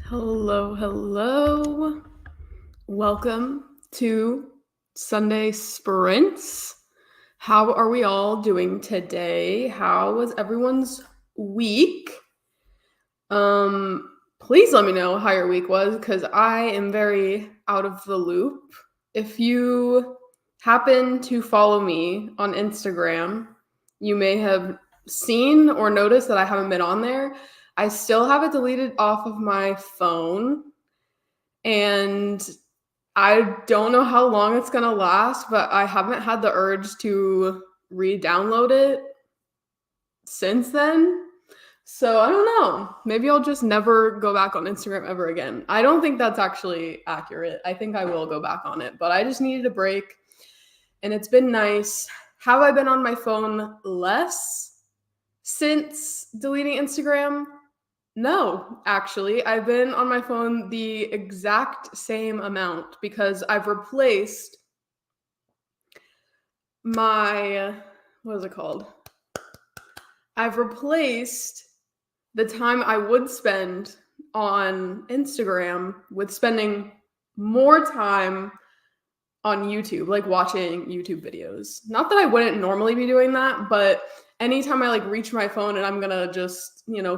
Hello, hello. Welcome to Sunday Sprints. How are we all doing today? How was everyone's week? Please let me know how your week was because I am very out of the loop. If you happen to follow me on Instagram, you may have seen or noticed that I haven't been on there. I still have it deleted off of my phone, and I don't know how long it's gonna last, but I haven't had the urge to re-download it since then. So I don't know. Maybe I'll just never go back on Instagram ever again. I don't think that's actually accurate. I think I will go back on it, but I just needed a break and it's been nice. Have I been on my phone less since deleting Instagram? No, actually. I've been on my phone the exact same amount because I've replaced my, what is it called? I've replaced the time I would spend on Instagram with spending more time on YouTube, like watching YouTube videos. Not that I wouldn't normally be doing that, but anytime I like reach my phone and I'm gonna just,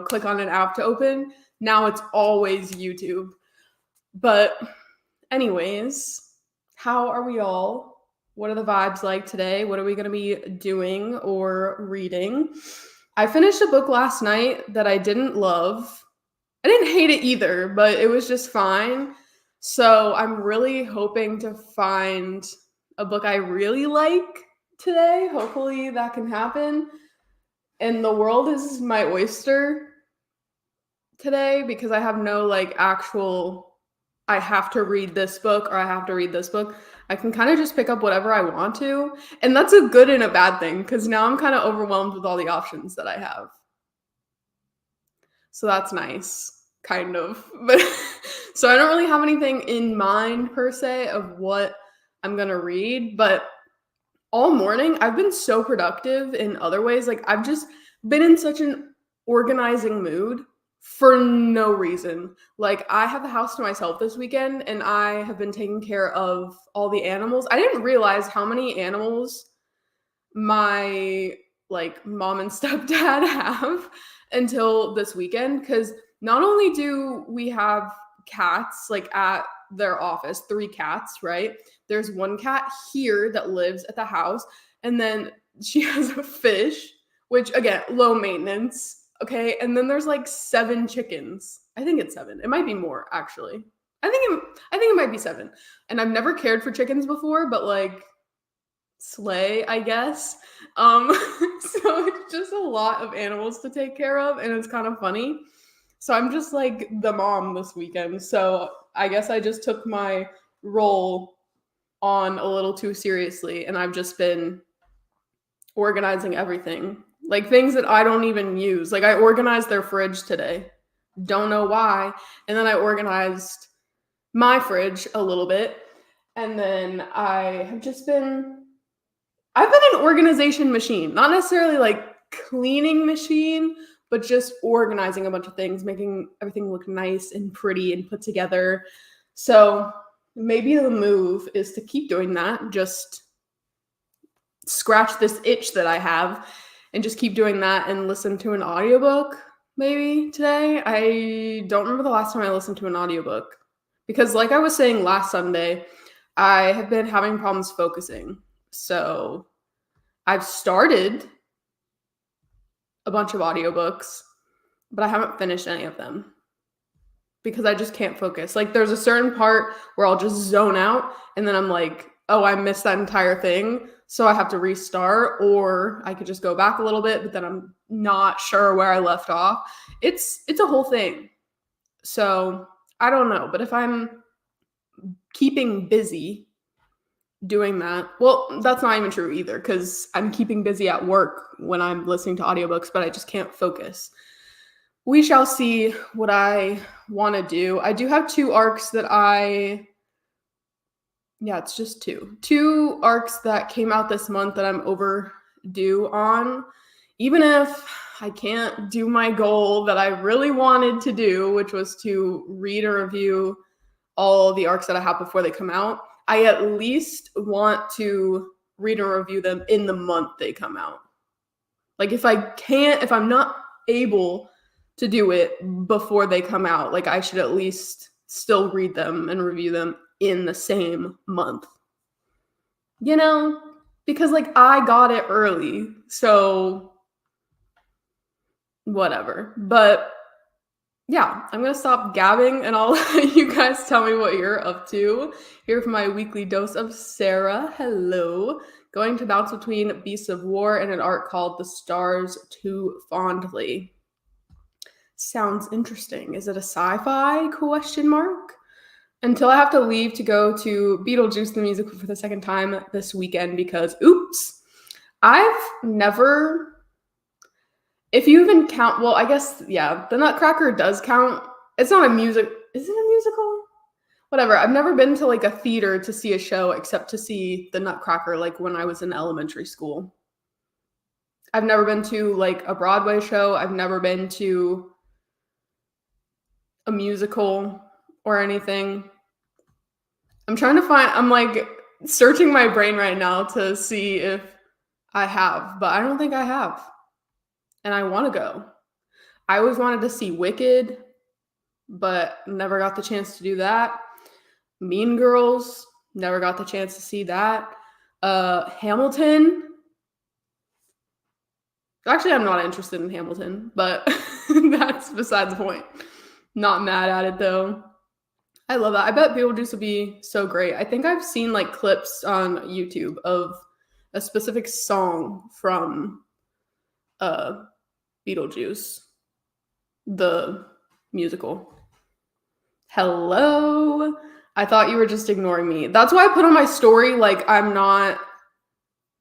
click on an app to open, now it's always YouTube. But, anyways, how are we all? What are the vibes like today? What are we gonna be doing or reading? I finished a book last night that I didn't love. I didn't hate it either, but it was just fine. So I'm really hoping to find a book I really like today. Hopefully that can happen. And the world is my oyster today because I have no actual I have to read this book or I have to read this book. I can kind of just pick up whatever I want to. And that's a good and a bad thing because now I'm kind of overwhelmed with all the options that I have. So that's nice, kind of. But so I don't really have anything in mind per se of what I'm going to read, but all morning I've been so productive in other ways. Like I've just been in such an organizing mood for no reason. Like I have the house to myself this weekend and I have been taking care of all the animals. I didn't realize how many animals my mom and stepdad have until this weekend because not only do we have cats like at their office, 3 cats, right? There's one cat here that lives at the house, and then she has a fish, which again, low maintenance, okay? And then there's like 7 chickens. I think it's 7. It might be more actually. I think it might be 7. And I've never cared for chickens before, but like slay, I guess. So it's just a lot of animals to take care of, and it's kind of funny. So I'm just like the mom this weekend. So I guess I just took my role on a little too seriously, and I've just been organizing everything. Like things that I don't even use. Like I organized their fridge today. Don't know why. And then I organized my fridge a little bit. And then I've been an organization machine, not necessarily like cleaning machine, but just organizing a bunch of things, making everything look nice and pretty and put together. So maybe the move is to keep doing that, just scratch this itch that I have and just keep doing that and listen to an audiobook maybe today. I don't remember the last time I listened to an audiobook because like I was saying last Sunday, I have been having problems focusing. So I've started a bunch of audiobooks, but I haven't finished any of them because I just can't focus. Like there's a certain part where I'll just zone out and then I'm like, oh, I missed that entire thing. So I have to restart, or I could just go back a little bit, but then I'm not sure where I left off. It's a whole thing. So I don't know, but if I'm keeping busy doing that. Well, that's not even true either because I'm keeping busy at work when I'm listening to audiobooks, but I just can't focus. We shall see what I want to do. I do have 2 arcs that it's just 2. 2 arcs that came out this month that I'm overdue on. even if I can't do my goal that I really wanted to do, which was to read or review all the arcs that I have before they come out, I at least want to read or review them in the month they come out. Like if I'm not able to do it before they come out, like I should at least still read them and review them in the same month. You know, because like I got it early, so whatever. But yeah, I'm gonna stop gabbing and I'll let you guys tell me what you're up to. Here for my weekly dose of Sarah. Hello. Going to bounce between Beasts of War and an arc called The Stars Too Fondly. Sounds interesting. Is it a sci-fi ? Until I have to leave to go to Beetlejuice the musical for the second time this weekend because, oops, I've never, if you even count, well, I guess, yeah, the Nutcracker does count. It's not a music, is it a musical? Whatever, I've never been to like a theater to see a show except to see the Nutcracker like when I was in elementary school. I've never been to like a Broadway show. I've never been to a musical or anything. I'm like searching my brain right now to see if I have, but I don't think I have. And I want to go. I always wanted to see Wicked, but never got the chance to do that. Mean Girls, never got the chance to see that. Hamilton. Actually, I'm not interested in Hamilton, but that's besides the point. Not mad at it though. I love that. I bet Beetlejuice will be so great. I think I've seen like clips on YouTube of a specific song from Beetlejuice, the musical. Hello. I thought you were just ignoring me. That's why I put on my story like I'm not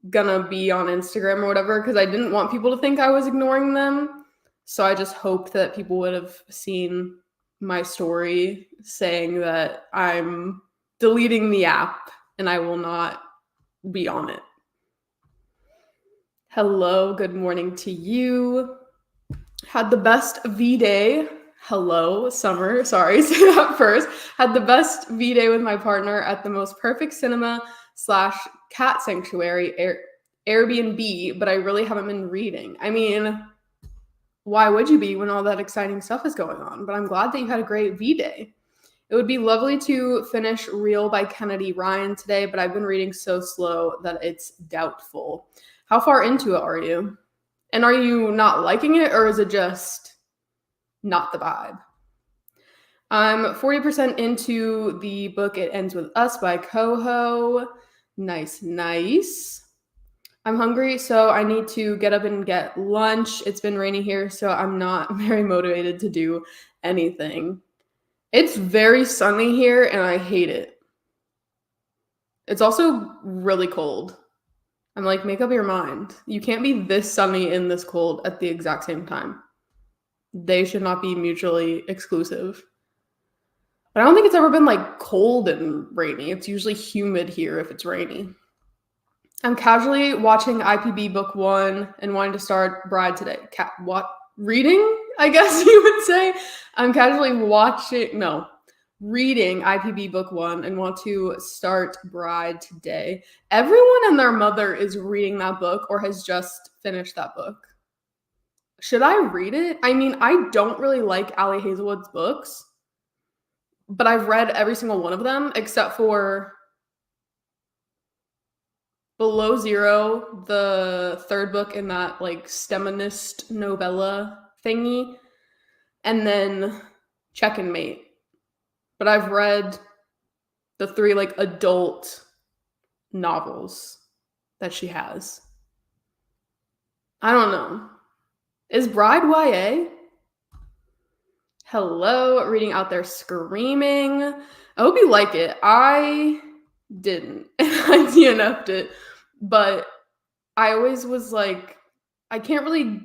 gonna be on Instagram or whatever because I didn't want people to think I was ignoring them. So I just hoped that people would have seen my story saying that I'm deleting the app and I will not be on it. Hello, good morning to you. Had the best V-Day. Hello, Summer. Sorry, say that first. Had the best V-Day with my partner at the most perfect cinema / cat sanctuary Airbnb, but I really haven't been reading. I mean, why would you be when all that exciting stuff is going on? But I'm glad that you had a great V-Day. It would be lovely to finish Real by Kennedy Ryan today, but I've been reading so slow that it's doubtful. How far into it are you? And are you not liking it, or is it just not the vibe? I'm 40% into the book It Ends With Us by Coho. Nice. I'm hungry, so I need to get up and get lunch. It's been rainy here, so I'm not very motivated to do anything. It's very sunny here, and I hate it. It's also really cold. I'm like, make up your mind. You can't be this sunny and this cold at the exact same time. They should not be mutually exclusive. But I don't think it's ever been like cold and rainy. It's usually humid here if it's rainy. I'm casually watching IPB book 1 and wanting to start Bride today. Reading, I guess you would say. I'm casually reading IPB book 1 and want to start Bride today. Everyone and their mother is reading that book or has just finished that book. Should I read it? I mean, I don't really like Ali Hazelwood's books, but I've read every single one of them except for Below Zero, the third book in that like STEMinist novella thingy, and then Check and Mate. But I've read the 3 like adult novels that she has. I don't know. Is Bride YA? Hello, reading out there screaming. I hope you like it. I didn't. I DNF'd it. But I always was like, I can't really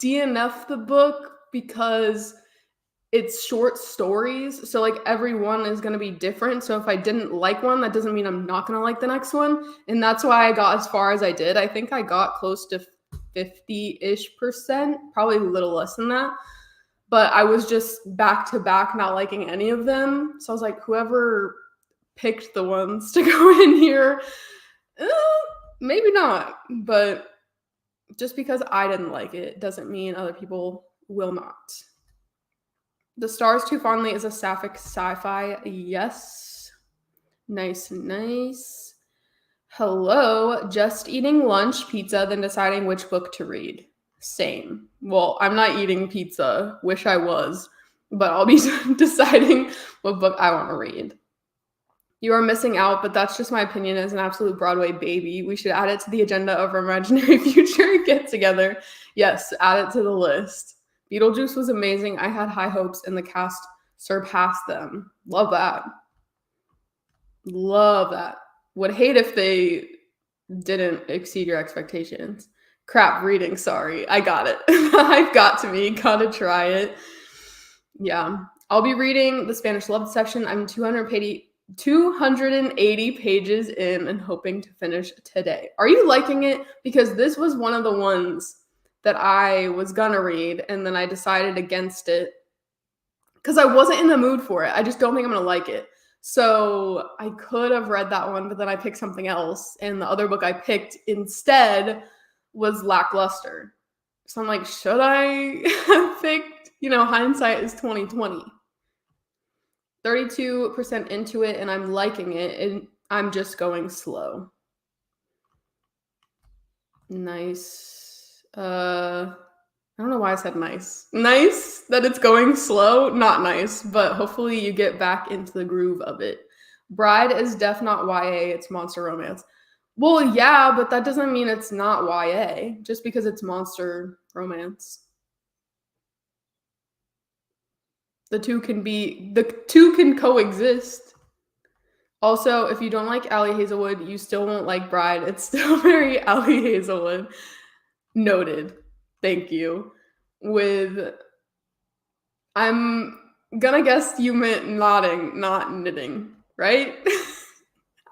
DNF the book because it's short stories. So like every one is going to be different. So if I didn't like one, that doesn't mean I'm not going to like the next one. And that's why I got as far as I did. I think I got close to 50-ish%, probably a little less than that. But I was just back to back not liking any of them. So I was like, whoever picked the ones to go in here, eh, maybe not. But just because I didn't like it doesn't mean other people will not. The Stars Too Fondly is a sapphic sci-fi. Yes. Nice, nice. Hello, just eating lunch, pizza, then deciding which book to read. Same. Well, I'm not eating pizza. Wish I was. But I'll be deciding what book I want to read. You are missing out, but that's just my opinion as an absolute Broadway baby. We should add it to the agenda of our imaginary future get-together. Yes, add it to the list. Beetlejuice was amazing. I had high hopes, and the cast surpassed them. Love that. Love that. Would hate if they didn't exceed your expectations. Crap, reading, sorry. I got it. I've got to me. Gotta try it. Yeah. I'll be reading The Spanish Love Deception. I'm 280 pages in and hoping to finish today. Are you liking it? Because this was one of the ones that I was gonna read, and then I decided against it because I wasn't in the mood for it. I just don't think I'm gonna like it. So I could have read that one, but then I picked something else, and the other book I picked instead was lackluster. So I'm like, should I have picked, hindsight is 2020. 32% into it, and I'm liking it, and I'm just going slow. Nice. I don't know why I said nice. Nice that it's going slow, not nice, but hopefully you get back into the groove of it. Bride is def not YA, it's monster romance. Well, yeah, but that doesn't mean it's not YA, just because it's monster romance. The two can coexist. Also, if you don't like Ali Hazelwood, you still won't like Bride. It's still very Ali Hazelwood. Noted. Thank you. I'm gonna guess you meant nodding, not knitting, right?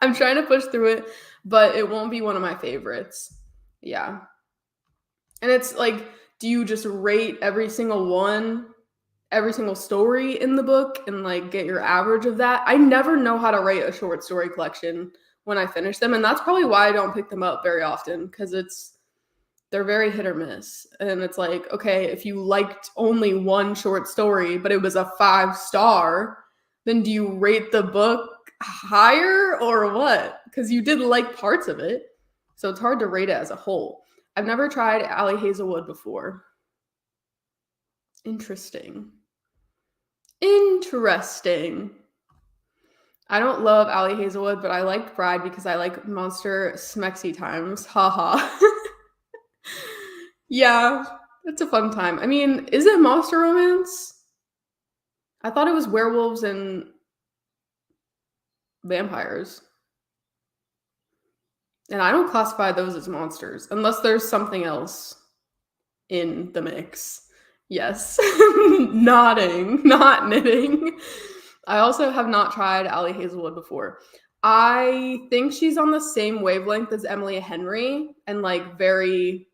I'm trying to push through it, but it won't be one of my favorites. Yeah. And it's like, do you just rate every single story in the book and like get your average of that? I never know how to rate a short story collection when I finish them, and that's probably why I don't pick them up very often, because they're very hit or miss. And it's like, okay, if you liked only one short story but it was a 5-star, then do you rate the book higher or what? Because you did like parts of it, so it's hard to rate it as a whole. I've never tried Ali Hazelwood before. Interesting. I don't love Ali Hazelwood, but I liked Bride because I like monster smexy times. Haha. Yeah, it's a fun time. I mean, is it monster romance? I thought it was werewolves and vampires. And I don't classify those as monsters unless there's something else in the mix. Yes. Nodding, not knitting. I also have not tried Ali Hazelwood before. I think she's on the same wavelength as Emily Henry and like very,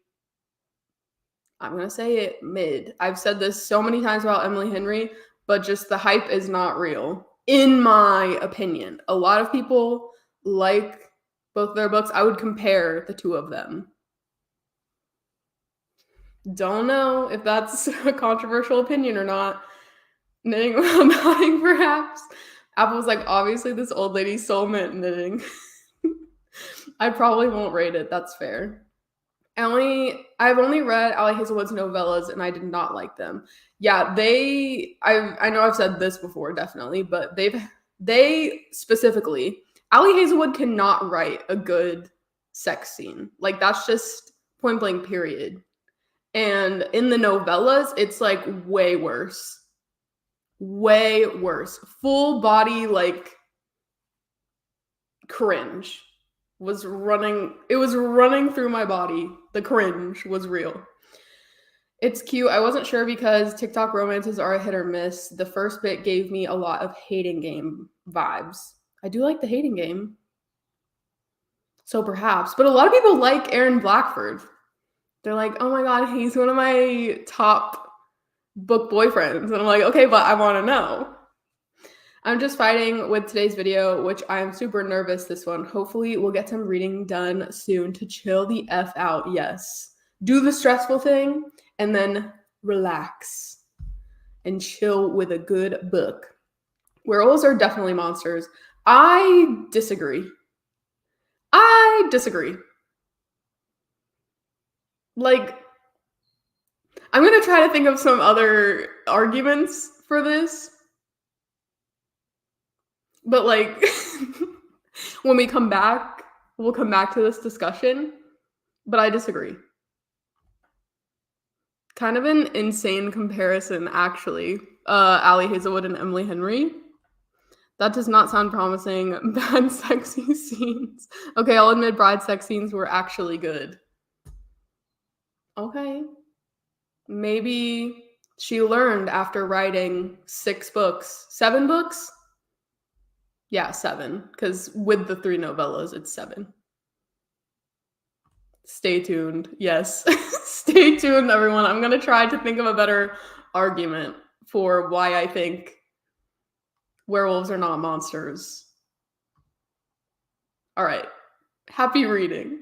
I'm going to say it, mid. I've said this so many times about Emily Henry, but just the hype is not real, in my opinion. A lot of people like both their books. I would compare the two of them. Don't know if that's a controversial opinion or not. Knitting while nodding, perhaps. Apple was like, obviously this old lady's soul meant knitting. I probably won't rate it. That's fair. I've only read Ali Hazelwood's novellas, and I did not like them. Yeah, I know I've said this before, definitely, but they specifically, Ali Hazelwood cannot write a good sex scene. Like, that's just point blank, period. And in the novellas, it's like way worse. Way worse. Full body, like, cringe was running through my body. The cringe was real. It's cute. I wasn't sure because TikTok romances are a hit or miss. The first bit gave me a lot of Hating Game vibes. I do like the Hating Game. So perhaps. But a lot of people like Aaron Blackford. They're like, "Oh my god, he's one of my top book boyfriends." And I'm like, "Okay, but I wanna know." I'm just fighting with today's video, which I am super nervous this one. Hopefully, we'll get some reading done soon to chill the F out. Yes. Do the stressful thing and then relax and chill with a good book. Werewolves are definitely monsters. I disagree. I disagree. Like, I'm gonna try to think of some other arguments for this, but like, when we come back, we'll come back to this discussion. But I disagree. Kind of an insane comparison, actually. Ali Hazelwood and Emily Henry. That does not sound promising. Bad sexy scenes. Okay, I'll admit bride sex scenes were actually good. Okay. Maybe she learned after writing 6 books. 7 books? Yeah, 7. Because with the 3 novellas, it's 7. Stay tuned. Yes. Stay tuned, everyone. I'm going to try to think of a better argument for why I think werewolves are not monsters. All right. Happy reading.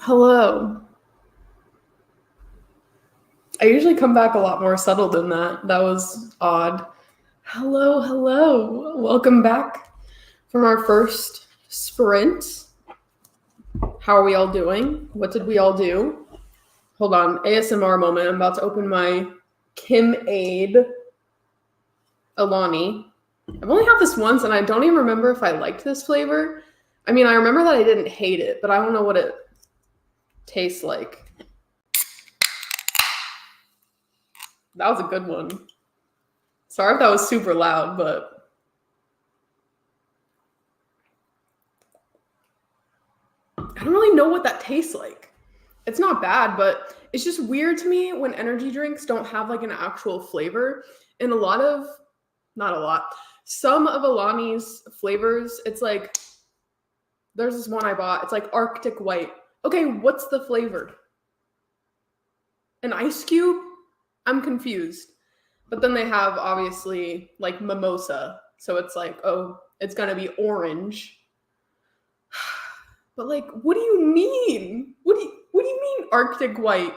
Hello. I usually come back a lot more subtle than that. That was odd. Hello, hello. Welcome back from our first sprint. How are we all doing? What did we all do? Hold on. ASMR moment. I'm about to open my Kim Aid Alani. I've only had this once and I don't even remember if I liked this flavor. I mean, I remember that I didn't hate it, but I don't know what it tastes like. That was a good one. Sorry if that was super loud, but I don't really know what that tastes like. It's not bad, but it's just weird to me when energy drinks don't have like an actual flavor. And some of Alani's flavors, it's like, there's this one I bought. It's like Arctic White. Okay, what's the flavor? An ice cube? I'm confused. But then they have obviously like mimosa. So it's like, oh, it's gonna be orange. But like, what do you mean? What do you mean Arctic White?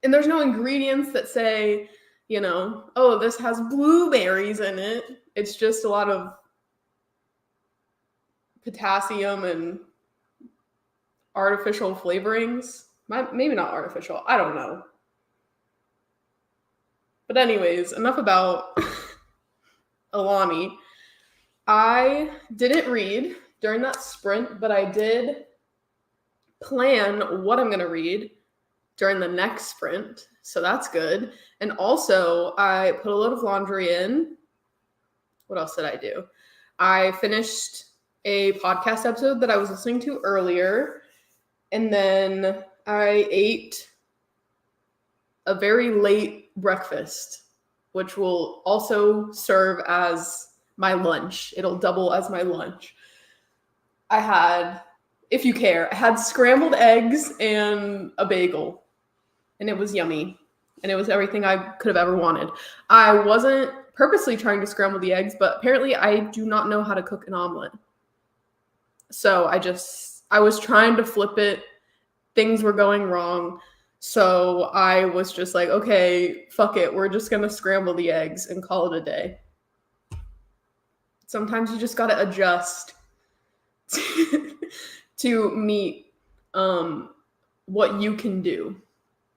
And there's no ingredients that say, oh, this has blueberries in it. It's just a lot of potassium and artificial flavorings. Maybe not artificial. I don't know. But anyways, enough about Alani. I didn't read during that sprint, but I did plan what I'm going to read during the next sprint. So that's good. And also, I put a load of laundry in. What else did I do? I finished a podcast episode that I was listening to earlier. And then I ate a very late breakfast, which will also serve as my lunch. It'll double as my lunch. I had, if you care, I had scrambled eggs and a bagel. And it was yummy. And it was everything I could have ever wanted. I wasn't purposely trying to scramble the eggs, but apparently I do not know how to cook an omelet. So I was trying to flip it. Things were going wrong. So I was just like, okay, fuck it. We're just going to scramble the eggs and call it a day. Sometimes you just got to adjust to meet what you can do.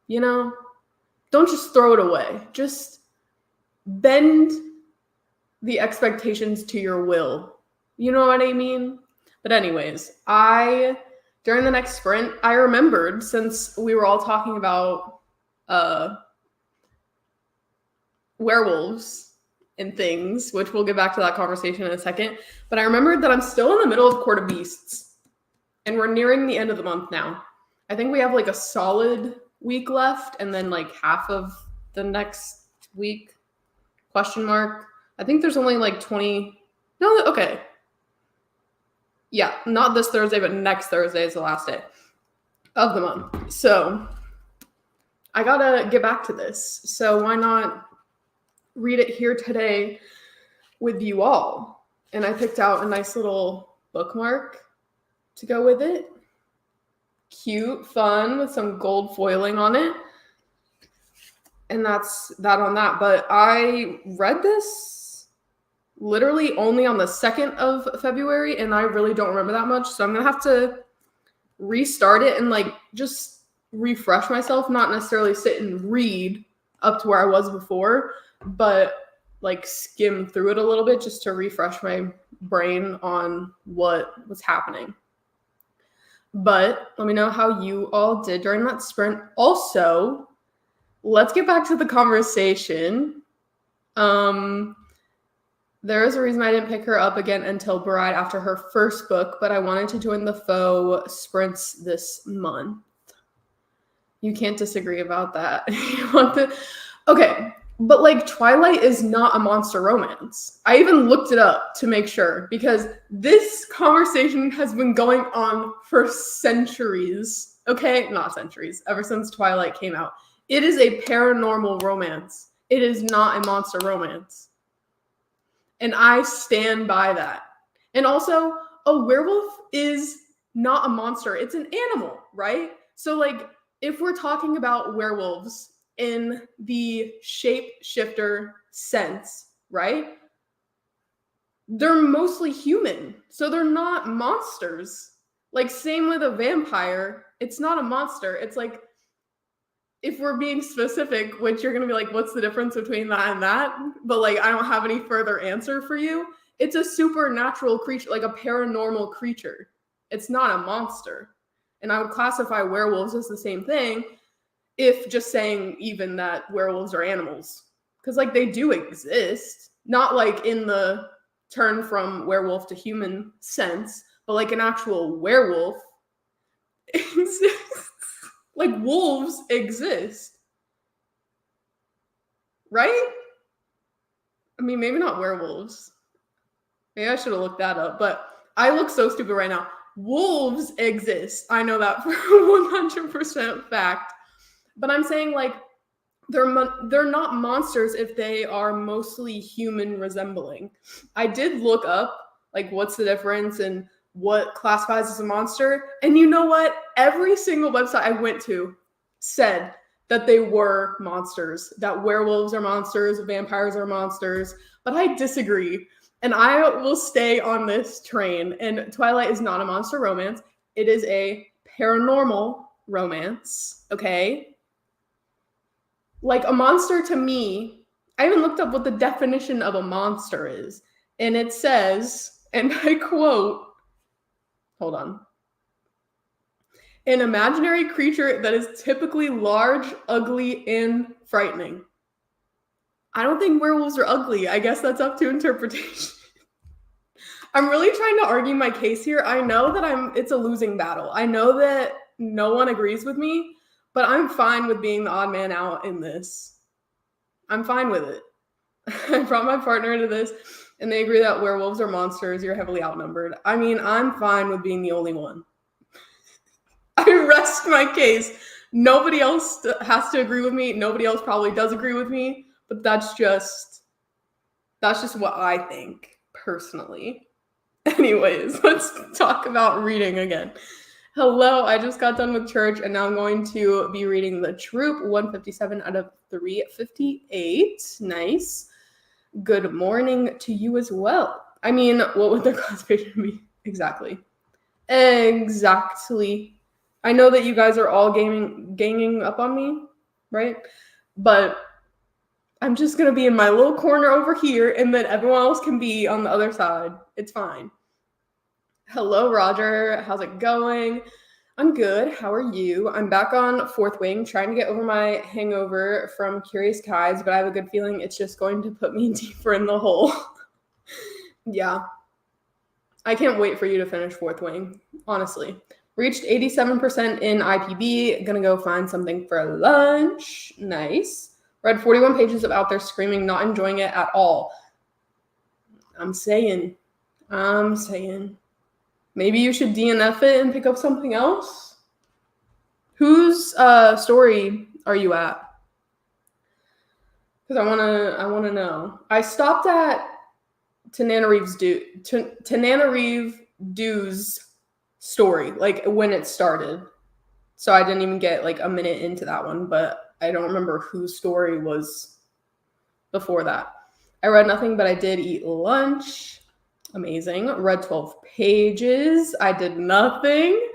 Don't just throw it away. Just bend the expectations to your will. You know what I mean? But anyways, during the next sprint, I remembered, since we were all talking about werewolves and things, which we'll get back to that conversation in a second, but I remembered that I'm still in the middle of Court of Beasts, and we're nearing the end of the month now. I think we have like a solid week left, and then like half of the next week, ? I think there's only like 20. No, okay. Yeah, not this Thursday, but next Thursday is the last day of the month. So I gotta get back to this. So why not read it here today with you all? And I picked out a nice little bookmark to go with it. Cute, fun, with some gold foiling on it. And that's that on that. But I read this literally only on the 2nd of February, and I really don't remember that much. So I'm going to have to restart it and like just refresh myself, not necessarily sit and read up to where I was before, but like skim through it a little bit just to refresh my brain on what was happening. But let me know how you all did during that sprint. Also, let's get back to the conversation. There is a reason I didn't pick her up again until Bride after her first book, but I wanted to join the faux sprints this month. You can't disagree about that. Okay, but like Twilight is not a monster romance. I even looked it up to make sure, because this conversation has been going on for centuries. Okay, not centuries, ever since Twilight came out. It is a paranormal romance. It is not a monster romance. And I stand by that. And also, a werewolf is not a monster. It's an animal, right? So like if we're talking about werewolves in the shapeshifter sense, right? They're mostly human. So they're not monsters. Like same with a vampire, it's not a monster. It's like if we're being specific, which you're going to be like, what's the difference between that and that? But like, I don't have any further answer for you. It's a supernatural creature, like a paranormal creature. It's not a monster. And I would classify werewolves as the same thing if just saying even that werewolves are animals. Because like they do exist, not like in the turn from werewolf to human sense, but like an actual werewolf exists. Like wolves exist, right? I mean, maybe not werewolves. Maybe I should have looked that up, but I look so stupid right now. Wolves exist. I know that for 100% fact. But I'm saying like they're not monsters if they are mostly human resembling. I did look up like what's the difference and what classifies as a monster. And you know what? Every single website I went to said that they were monsters, that werewolves are monsters, vampires are monsters. But I disagree. And I will stay on this train. And Twilight is not a monster romance. It is a paranormal romance, okay? Like a monster to me, I even looked up what the definition of a monster is. And it says, and I quote, hold on. An imaginary creature that is typically large, ugly, and frightening. I don't think werewolves are ugly. I guess that's up to interpretation. I'm really trying to argue my case here. I know that it's a losing battle. I know that no one agrees with me, but I'm fine with being the odd man out in this. I'm fine with it. I brought my partner into this, and they agree that werewolves are monsters. You're heavily outnumbered. I mean, I'm fine with being the only one. I rest my case. Nobody else has to agree with me. Nobody else probably does agree with me, but that's just what I think personally. Anyways, let's talk about reading again. Hello, I just got done with church and now I'm going to be reading The Troop, 157 out of 358. Nice. Good morning to you as well. I mean, what would the classification be? Exactly. I know that you guys are all ganging up on me, right? But I'm just going to be in my little corner over here and then everyone else can be on the other side. It's fine. Hello, Roger. How's it going? I'm good. How are you? I'm back on Fourth Wing, trying to get over my hangover from Curious Skies, but I have a good feeling it's just going to put me deeper in the hole. Yeah. I can't wait for you to finish Fourth Wing, honestly. Reached 87% in IPB. Gonna go find something for lunch. Nice. Read 41 pages of Out There Screaming, not enjoying it at all. I'm saying. Maybe you should DNF it and pick up something else? Whose story are you at? Because I wanna know. I stopped at Tananarive Dew's story, like when it started. So I didn't even get like a minute into that one, but I don't remember whose story was before that. I read nothing, but I did eat lunch. Amazing. Read 12 pages. I did nothing.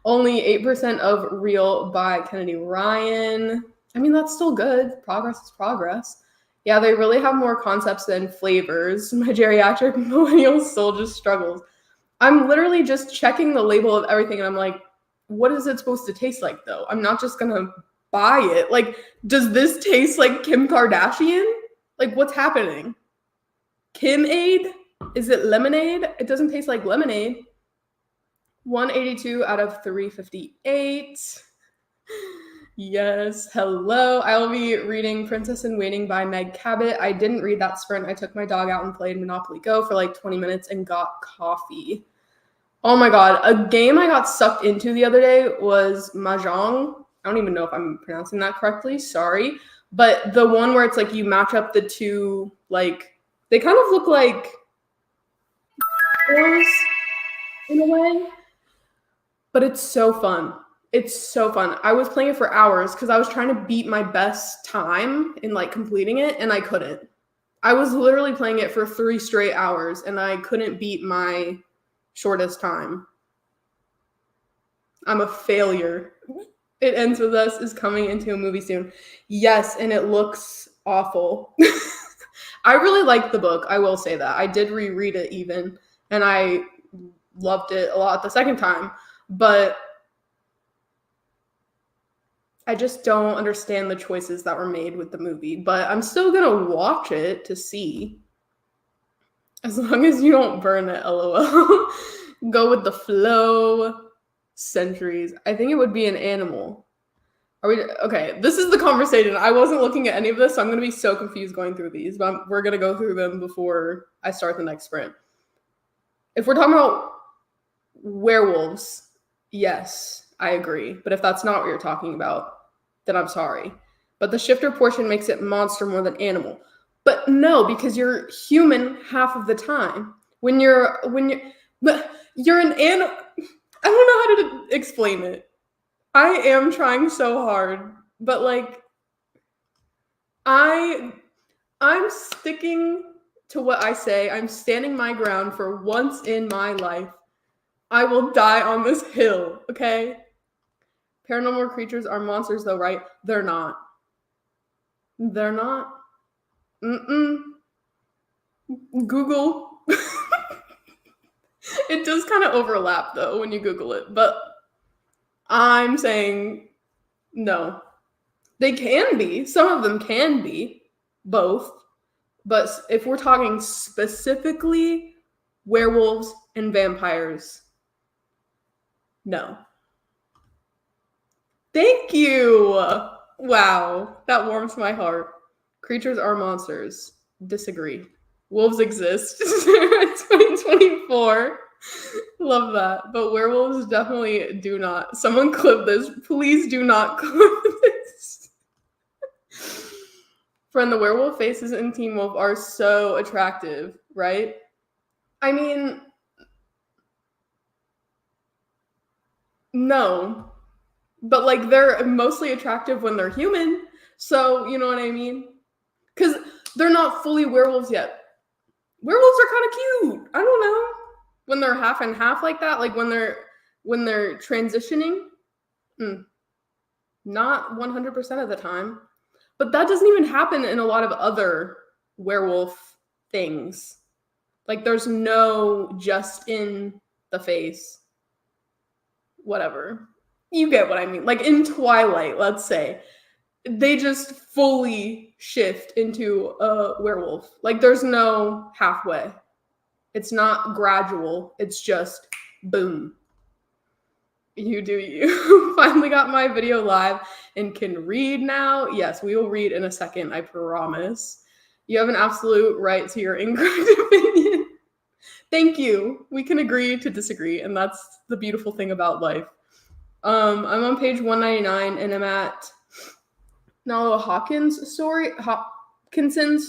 Only 8% of Real by Kennedy Ryan. I mean, that's still good. Progress is progress. Yeah, they really have more concepts than flavors. My geriatric millennial soul just struggles. I'm literally just checking the label of everything and I'm like, what is it supposed to taste like though? I'm not just gonna buy it. Like, does this taste like Kim Kardashian? Like, what's happening? Kim-Aid? Is it lemonade? It doesn't taste like lemonade. 182 out of 358. Yes, hello. I will be reading Princess in Waiting by Meg Cabot. I didn't read that sprint. I took my dog out and played Monopoly Go for like 20 minutes and got coffee. Oh my god, a game I got sucked into the other day was Mahjong. I don't even know if I'm pronouncing that correctly, sorry. But the one where it's like you match up the two, like, they kind of look like horse in a way. but it's so fun. It's so fun. I was playing it for hours because I was trying to beat my best time in like completing it, and I couldn't. I was literally playing it for 3 straight hours, and I couldn't beat my shortest time. I'm a failure. It ends with us is coming into a movie soon. Yes, and it looks awful. I really liked the book. I will say that. I did reread it even, and I loved it a lot the second time, but I just don't understand the choices that were made with the movie. But I'm still gonna watch it to see. As long as you don't burn it, lol. Go with the flow. Centuries. I think it would be an animal. Are we okay? This is the conversation. I wasn't looking at any of this, so I'm gonna be so confused going through these, but we're gonna go through them before I start the next sprint. If we're talking about werewolves, yes, I agree. But if that's not what you're talking about, then I'm sorry. But the shifter portion makes it monster more than animal. But no, because you're human half of the time. But you're an animal. I don't know how to explain it. I am trying so hard, but like I I'm sticking to what I say. I'm standing my ground for once in my life. I will die on this hill, okay? Paranormal creatures are monsters though, right? They're not. They're not. Mm-mm. Google. It does kind of overlap though when you Google it, but I'm saying no. They can be. Some of them can be. Both. But if we're talking specifically werewolves and vampires, no. Thank you. Wow, that warms my heart. Creatures are monsters. Disagree. Wolves exist. 2024. Love that. But werewolves definitely do not. Someone clip this. Please do not clip this. Friend, the werewolf faces in Teen Wolf are so attractive, right? I mean, no. But like they're mostly attractive when they're human. So, you know what I mean? Cuz they're not fully werewolves yet. Werewolves are kind of cute. I don't know. When they're half and half like that, like when they're transitioning, mm, not 100% of the time. But that doesn't even happen in a lot of other werewolf things. Like there's no just in the face whatever. You get what I mean. Like in Twilight, let's say, they just fully shift into a werewolf. Like there's no halfway. It's not gradual. It's just boom. You do you. Finally got my video live and can read now. Yes, we will read in a second, I promise. You have an absolute right to your incorrect opinion. Thank you. We can agree to disagree, and that's the beautiful thing about life. I'm on page 199 and I'm at Nalo Hawkinson's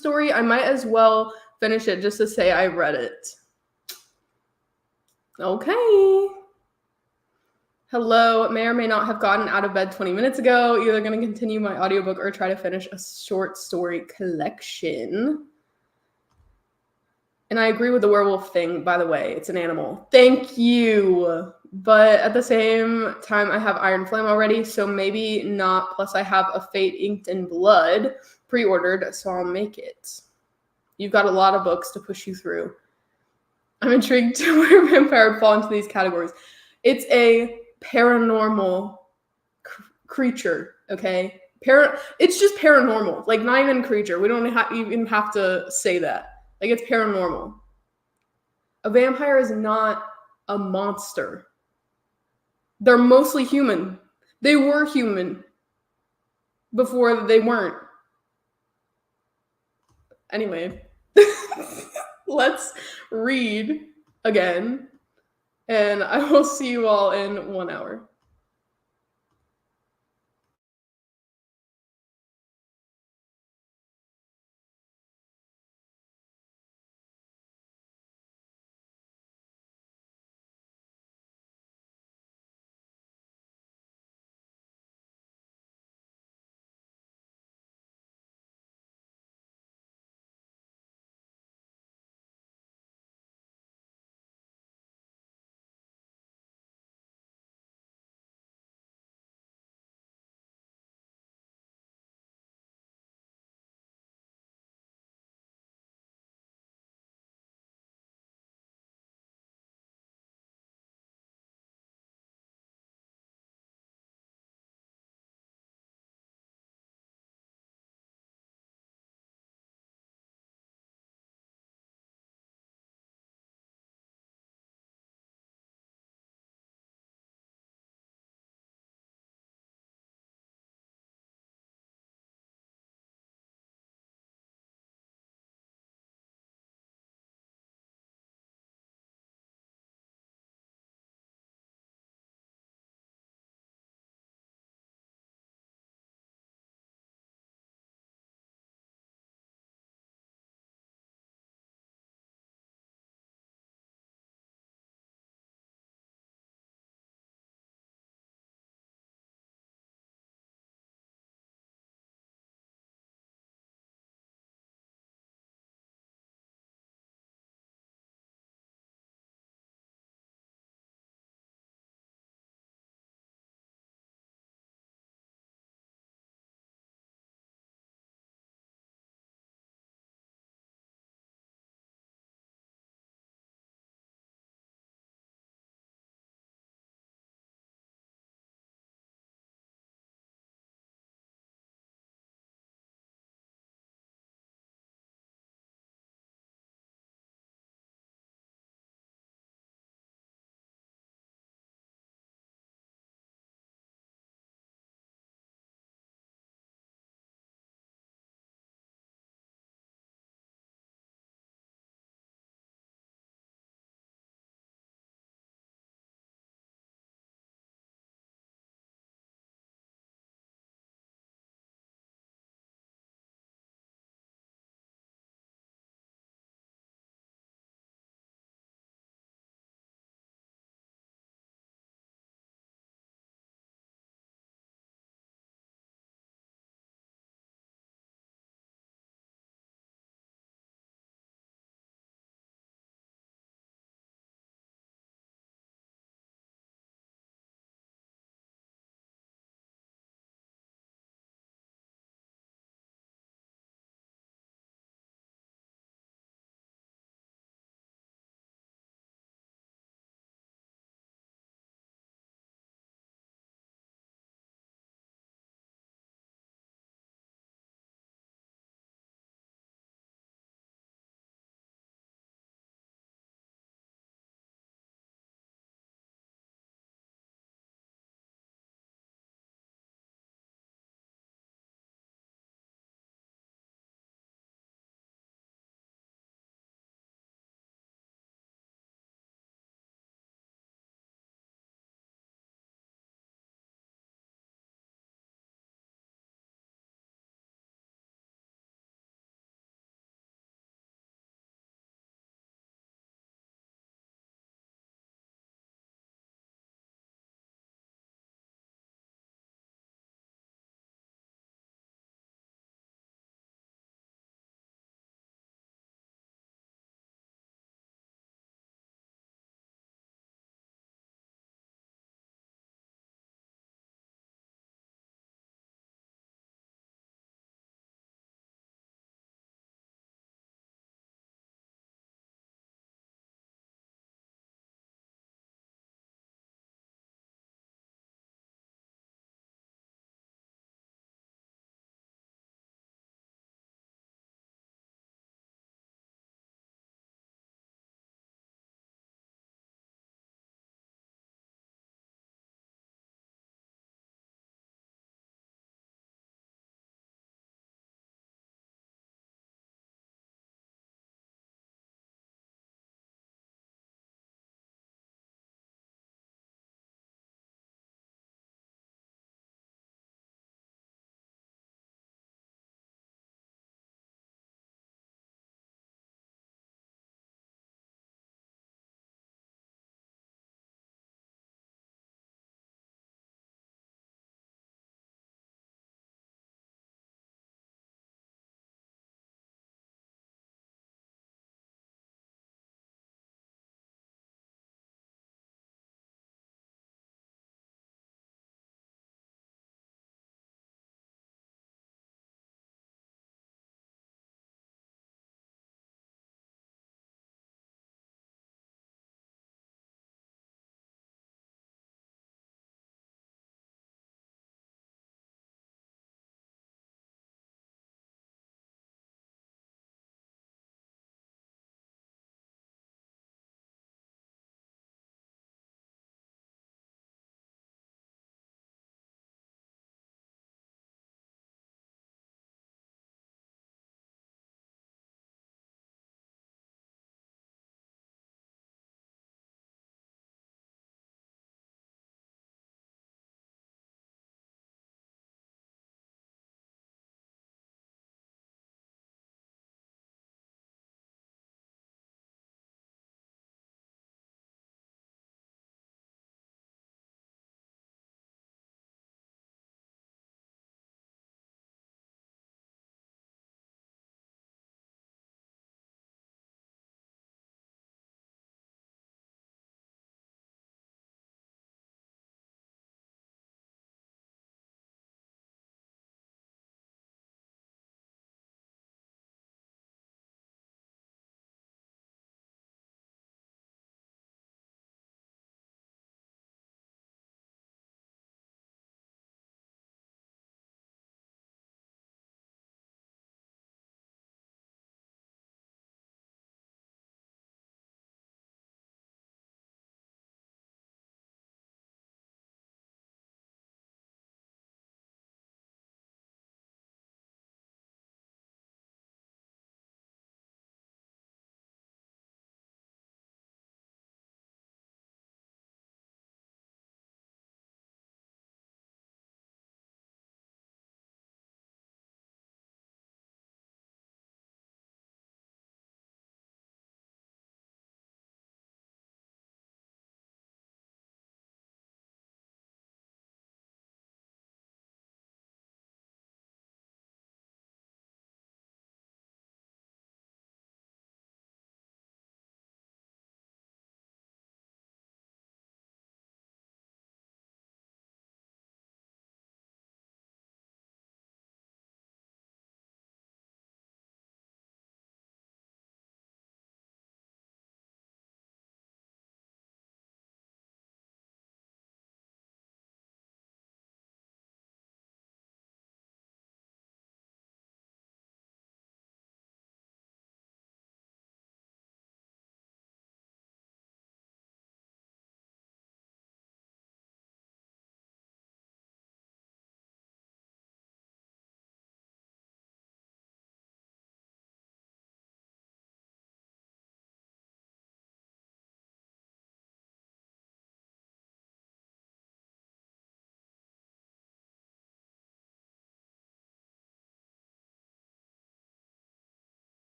story. I might as well finish it just to say I read it. Okay. Hello, may or may not have gotten out of bed 20 minutes ago. Either going to continue my audiobook or try to finish a short story collection. And I agree with the werewolf thing, by the way. It's an animal. Thank you. But at the same time, I have Iron Flame already, so maybe not. Plus, I have a Fate Inked in Blood pre-ordered, so I'll make it. You've got a lot of books to push you through. I'm intrigued to where vampire would fall into these categories. It's a paranormal creature, okay? It's just paranormal, like not even creature. We don't even have to say that. Like it's paranormal. A vampire is not a monster. They're mostly human. They were human before they weren't. Anyway, let's read again, and I will see you all in 1 hour.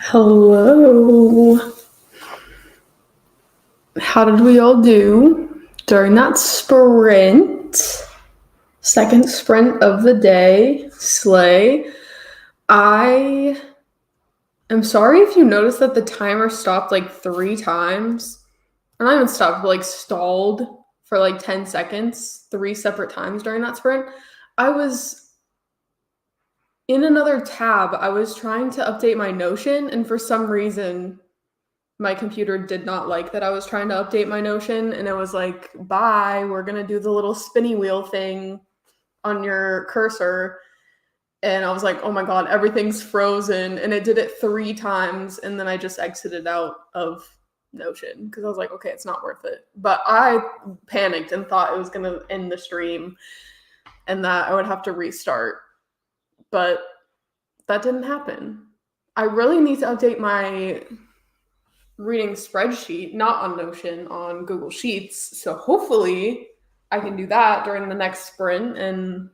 Hello. How did we all do during that sprint? Second sprint of the day. Slay. I am sorry if you noticed that the timer stopped like 3 times. Or not even stopped, but like stalled for like 10 seconds, 3 separate times during that sprint. I was in another tab. I was trying to update my Notion, and for some reason, my computer did not like that I was trying to update my Notion, and it was like, bye, we're going to do the little spinny wheel thing on your cursor. And I was like, oh my God, everything's frozen. And it did it 3 times. And then I just exited out of Notion because I was like, okay, it's not worth it. But I panicked and thought it was going to end the stream and that I would have to restart. But that didn't happen. I really need to update my reading spreadsheet, not on Notion, on Google Sheets. So hopefully I can do that during the next sprint and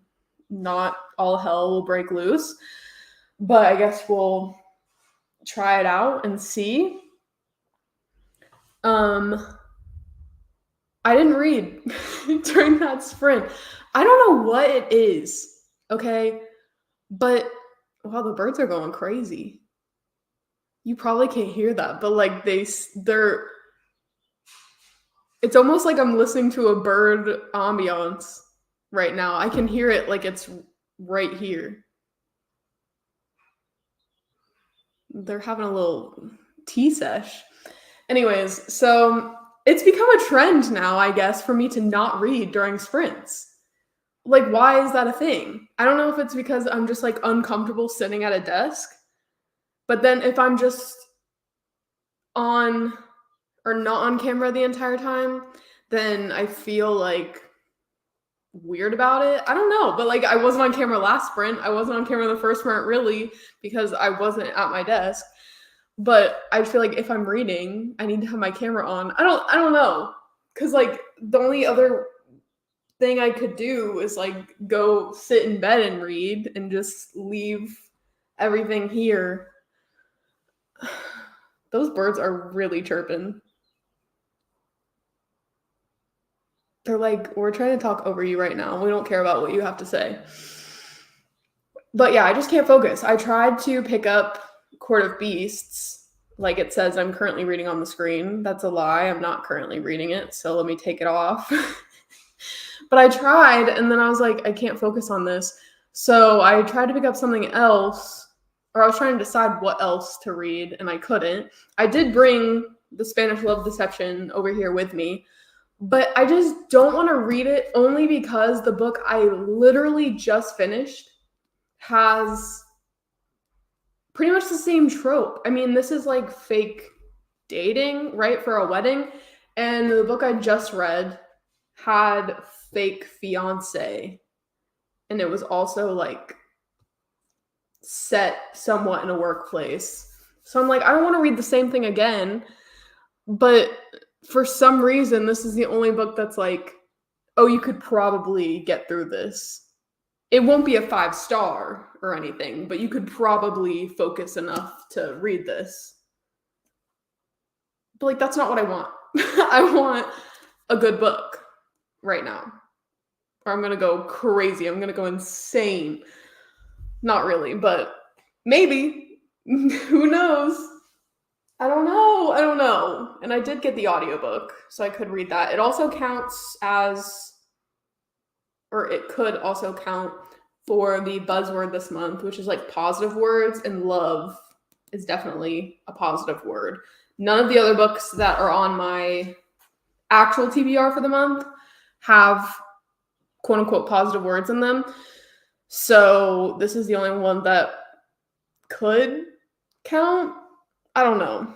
not all hell will break loose. But I guess we'll try it out and see. I didn't read during that sprint. I don't know what it is, okay? But wow, the birds are going crazy. You probably can't hear that, but like they're it's almost like I'm listening to a bird ambiance right now. I can hear it like it's right here. They're having a little tea sesh. Anyways, so it's become a trend now, I guess, for me to not read during sprints. Like, why is that a thing? I don't know if it's because I'm just like uncomfortable sitting at a desk. But then if I'm just on or not on camera the entire time, then I feel like weird about it. I don't know, but like I wasn't on camera last sprint. I wasn't on camera the first sprint really because I wasn't at my desk. But I feel like if I'm reading, I need to have my camera on. I don't know. Cause like the only other thing I could do is like go sit in bed and read and just leave everything here. Those birds are really chirping. They're like, we're trying to talk over you right now. We don't care about what you have to say. But yeah, I just can't focus. I tried to pick up Court of Beasts, like it says I'm currently reading on the screen. That's a lie. I'm not currently reading it, so let me take it off. But I tried, and then I was like, I can't focus on this. So I tried to pick up something else, or I was trying to decide what else to read, and I couldn't. I did bring The Spanish Love Deception over here with me, but I just don't want to read it only because the book I literally just finished has pretty much the same trope. I mean, this is like fake dating, right, for a wedding. And the book I just read had fake fiance. And it was also like set somewhat in a workplace. So I'm like, I don't want to read the same thing again. But for some reason, this is the only book that's like, oh, you could probably get through this. It won't be a 5-star or anything, but you could probably focus enough to read this. But like, that's not what I want. I want a good book right now. Or I'm going to go crazy. I'm going to go insane. Not really, but maybe. Who knows? I don't know. And I did get the audiobook, so I could read that. It also counts as, or it could also count for the buzzword this month, which is like positive words, and love is definitely a positive word. None of the other books that are on my actual TBR for the month have quote unquote positive words in them. So this is the only one that could count. I don't know.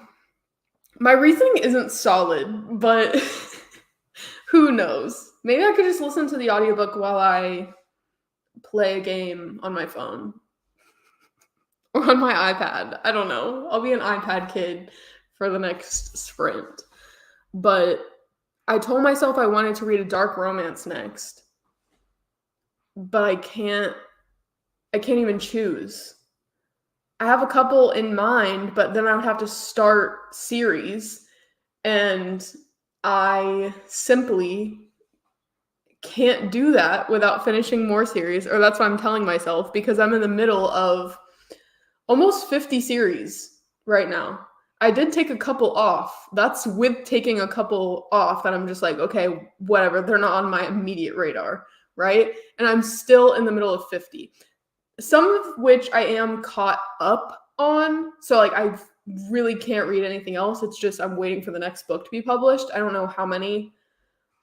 My reasoning isn't solid, but who knows? Maybe I could just listen to the audiobook while I play a game on my phone or on my iPad. I don't know. I'll be an iPad kid for the next sprint. But I told myself I wanted to read a dark romance next. But I can't even choose. I have a couple in mind, but then I would have to start series, and I simply can't do that without finishing more series, or that's what I'm telling myself, because I'm in the middle of almost 50 series right now. I did take a couple off. That's with taking a couple off that I'm just like, okay, whatever. They're not on my immediate radar, right? And I'm still in the middle of 50. Some of which I am caught up on. So like I really can't read anything else. It's just I'm waiting for the next book to be published. I don't know how many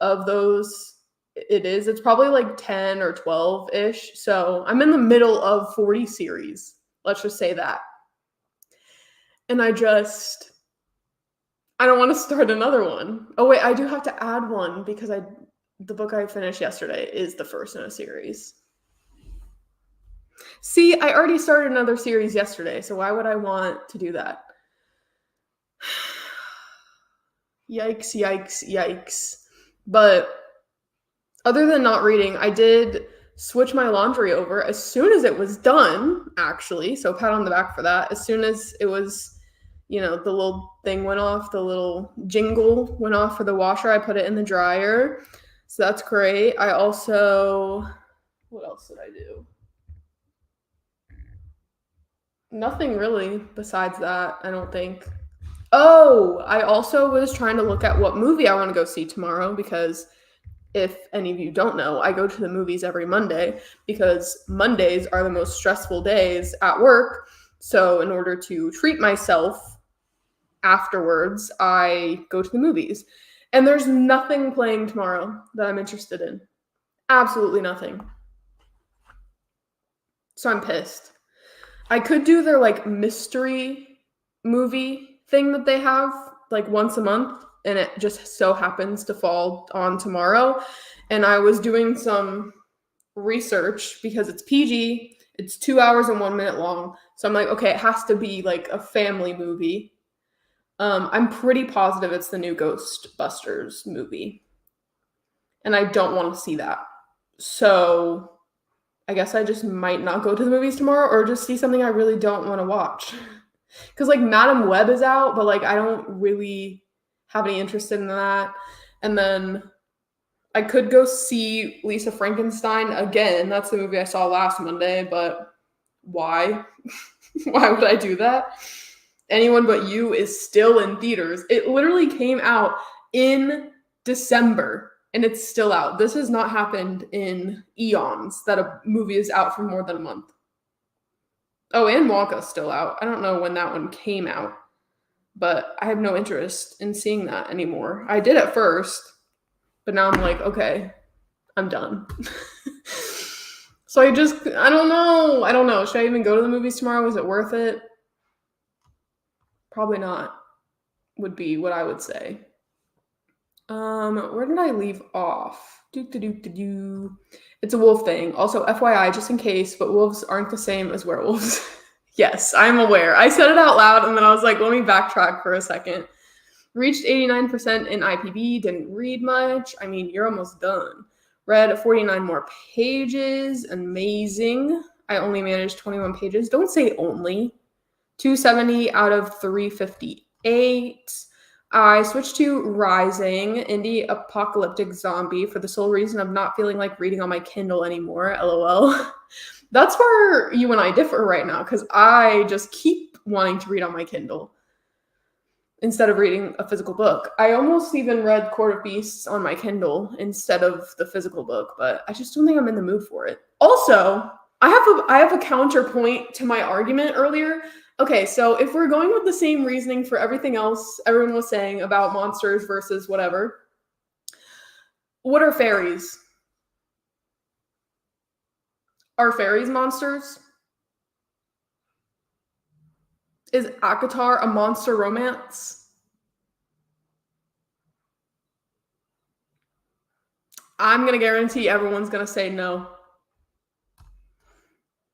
of those it is. It's probably like 10 or 12-ish. So I'm in the middle of 40 series. Let's just say that. And I don't want to start another one. Oh wait, I do have to add one because the book I finished yesterday is the first in a series. See, I already started another series yesterday, so why would I want to do that? Yikes, yikes, yikes. But other than not reading, I did switch my laundry over as soon as it was done, actually. So pat on the back for that. As soon as it was, the little thing went off, the little jingle went off for the washer, I put it in the dryer. So that's great. I also, what else did I do? Nothing really besides that, I don't think. Oh, I also was trying to look at what movie I want to go see tomorrow because if any of you don't know, I go to the movies every Monday because Mondays are the most stressful days at work. So in order to treat myself afterwards, I go to the movies. And there's nothing playing tomorrow that I'm interested in. Absolutely nothing. So I'm pissed. I could do their like mystery movie thing that they have like once a month, and it just so happens to fall on tomorrow. And I was doing some research because it's PG, it's 2 hours and 1 minute long. So I'm like, okay, it has to be like a family movie. I'm pretty positive it's the new Ghostbusters movie. And I don't want to see that. So I guess I just might not go to the movies tomorrow or just see something I really don't want to watch. Because like Madam Web is out, but like I don't really have any interest in that. And then I could go see Lisa Frankenstein again. That's the movie I saw last Monday, but why? Why would I do that? Anyone But You is still in theaters. It literally came out in December and it's still out. This has not happened in eons that a movie is out for more than a month. Oh, and Wonka's still out. I don't know when that one came out, but I have no interest in seeing that anymore. I did at first, but now I'm like, okay, I'm done. So I don't know. I don't know. Should I even go to the movies tomorrow? Is it worth it? Probably not, would be what I would say. Where did I leave off? It's a wolf thing. Also, FYI, just in case, but wolves aren't the same as werewolves. Yes, I'm aware. I said it out loud and then I was like, let me backtrack for a second. Reached 89% in IPB, didn't read much. I mean, you're almost done. Read 49 more pages, amazing. I only managed 21 pages. Don't say only. 270 out of 358. I switched to Rising, indie apocalyptic zombie, for the sole reason of not feeling like reading on my Kindle anymore, lol. That's where you and I differ right now, because I just keep wanting to read on my Kindle instead of reading a physical book. I almost even read Court of Beasts on my Kindle instead of the physical book, but I just don't think I'm in the mood for it. Also, I have a counterpoint to my argument earlier. Okay, so if we're going with the same reasoning for everything else everyone was saying about monsters versus whatever, what are fairies? Are fairies monsters? Is ACOTAR a monster romance? I'm going to guarantee everyone's going to say no.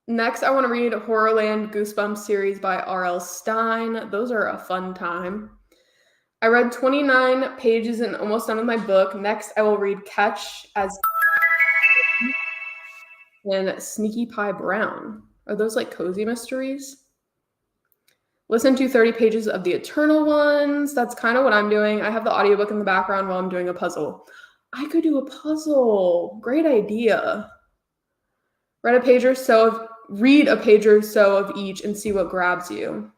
Next, I want to read Horrorland Goosebumps series by R.L. Stine. Those are a fun time. I read 29 pages and almost done with my book. Next, I will read Catch as and Sneaky Pie Brown. Are those like cozy mysteries? Listen to 30 pages of The Eternal Ones. That's kind of what I'm doing. I have the audiobook in the background while I'm doing a puzzle. I could do a puzzle. Great idea. Read a page or so of each and see what grabs you.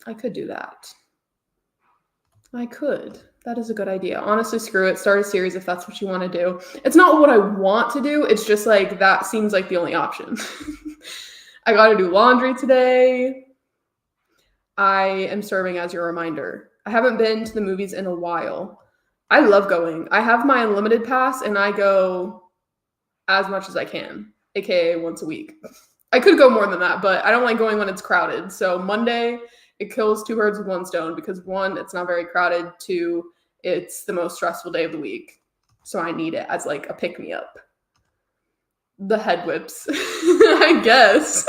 I could do that. I could. That is a good idea. Honestly, screw it. Start a series if that's what you want to do. It's not what I want to do. It's just like that seems like the only option. I got to do laundry today. I am serving as your reminder. I haven't been to the movies in a while. I love going. I have my unlimited pass and I go as much as I can, aka once a week. I could go more than that, but I don't like going when it's crowded. So Monday, it kills two birds with one stone because one, it's not very crowded. Two, it's the most stressful day of the week. So I need it as like a pick-me-up. The head whips, I guess.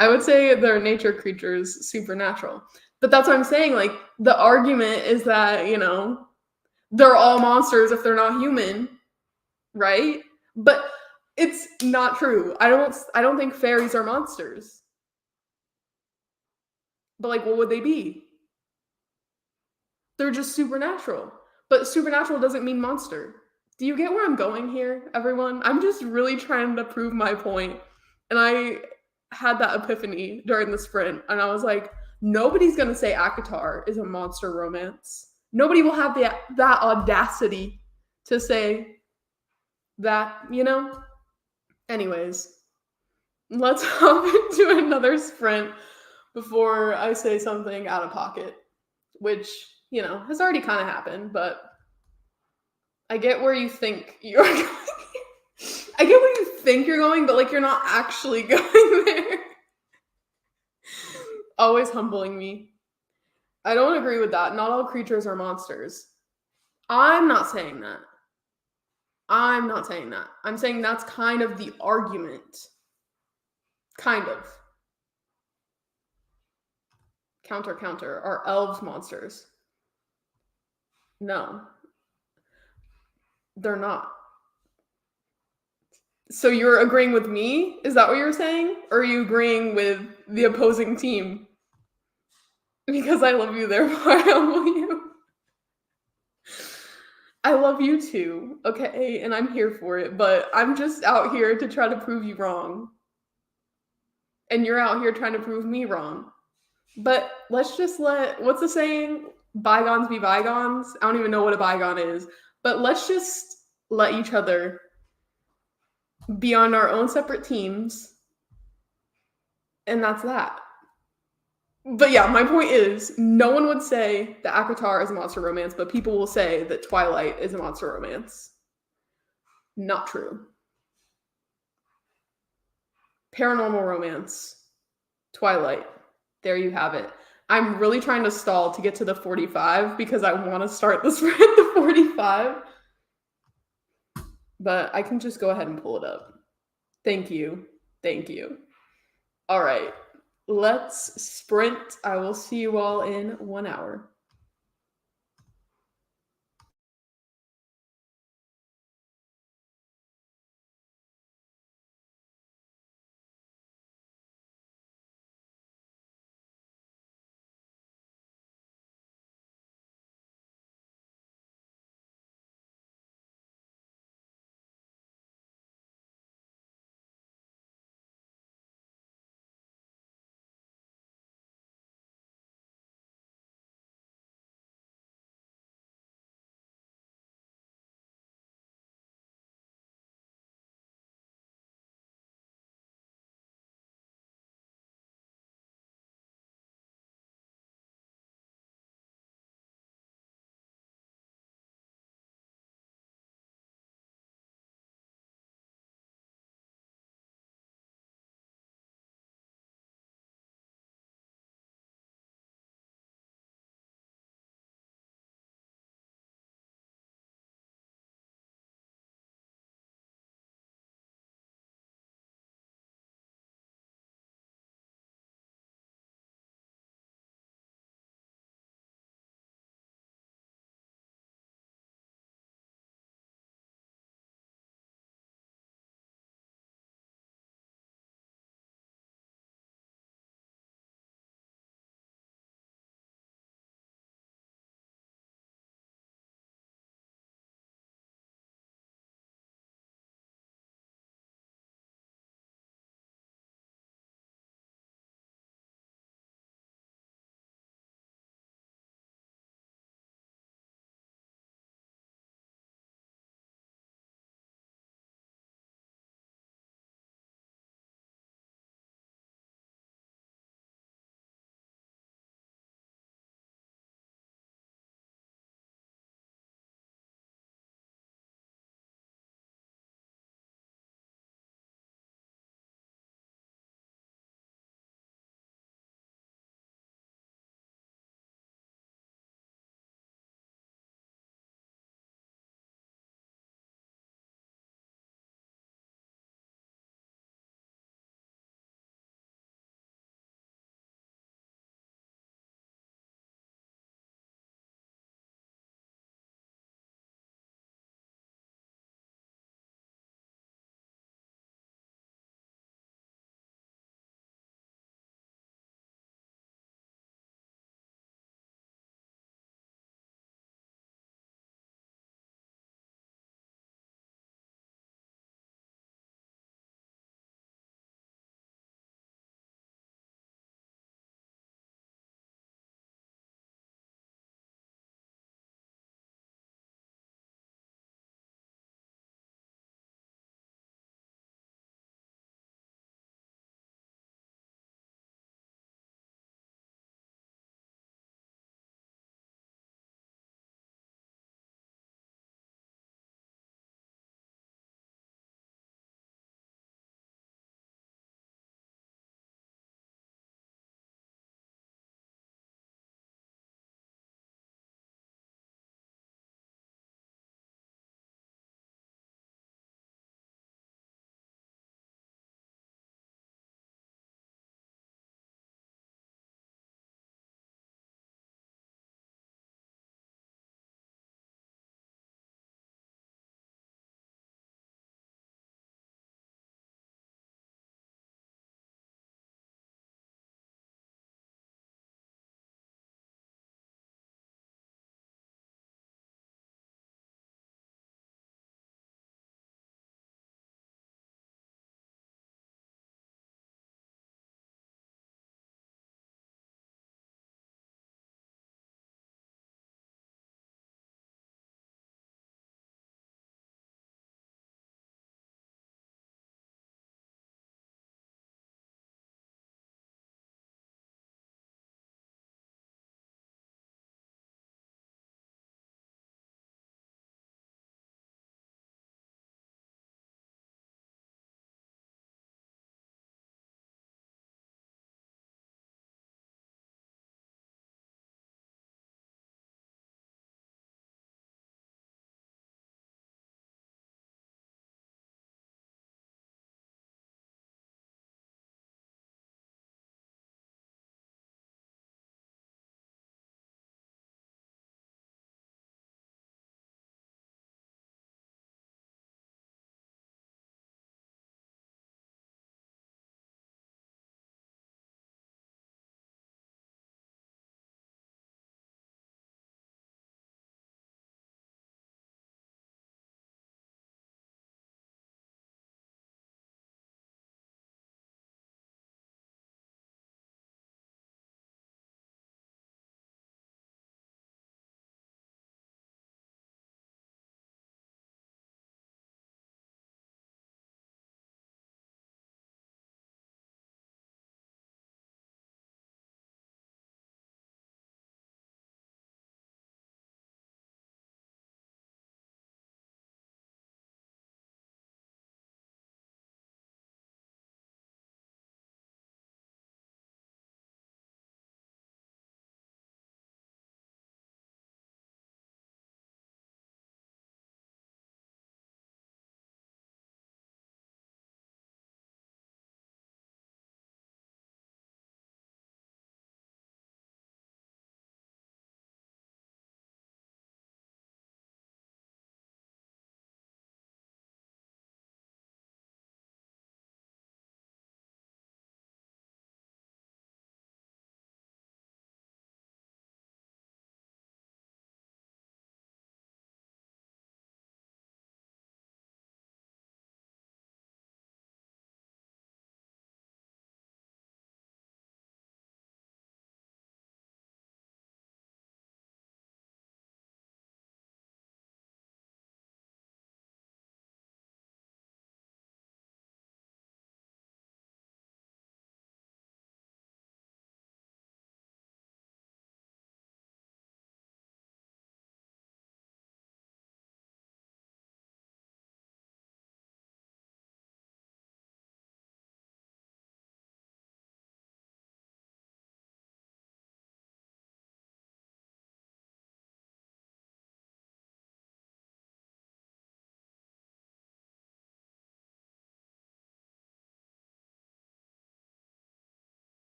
I would say they're nature creatures, supernatural. But that's what I'm saying. Like, the argument is that, they're all monsters if they're not human, right? But it's not true. I don't think fairies are monsters. But like, what would they be? They're just supernatural. But supernatural doesn't mean monster. Do you get where I'm going here, everyone? I'm just really trying to prove my point. And I had that epiphany during the sprint. And I was like, nobody's going to say ACOTAR is a monster romance. Nobody will have that audacity to say that, Anyways, let's hop into another sprint before I say something out of pocket, which, has already kind of happened, but I get where you think you're going. I get where you think you're going, but like you're not actually going there. Always humbling me. I don't agree with that. Not all creatures are monsters. I'm not saying that. I'm saying that's kind of the argument. Kind of. Counter. Are elves monsters? No. They're not. So you're agreeing with me? Is that what you're saying? Or are you agreeing with the opposing team? Because I love you, therefore I humble you. I love you too, okay? And I'm here for it, but I'm just out here to try to prove you wrong. And you're out here trying to prove me wrong. But let's just what's the saying? Bygones be bygones. I don't even know what a bygone is. But let's just let each other be on our own separate teams. And that's that. But yeah, my point is, no one would say that ACOTAR is a monster romance, but people will say that Twilight is a monster romance. Not true. Paranormal romance. Twilight. There you have it. I'm really trying to stall to get to the 45 because I want to start this at the 45. But I can just go ahead and pull it up. Thank you. All right. Let's sprint. I will see you all in 1 hour.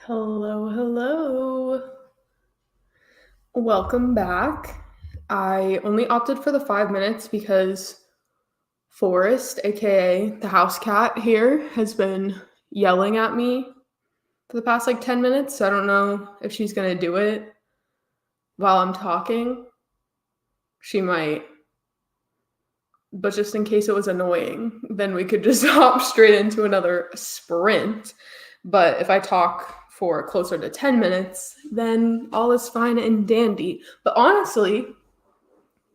Hello, hello. Welcome back. I only opted for the 5 minutes because Forrest, aka the house cat here, has been yelling at me for the past 10 minutes. So I don't know if she's going to do it while I'm talking. She might. But just in case it was annoying, then we could just hop straight into another sprint. But if I talk for closer to 10 minutes, then all is fine and dandy. But honestly,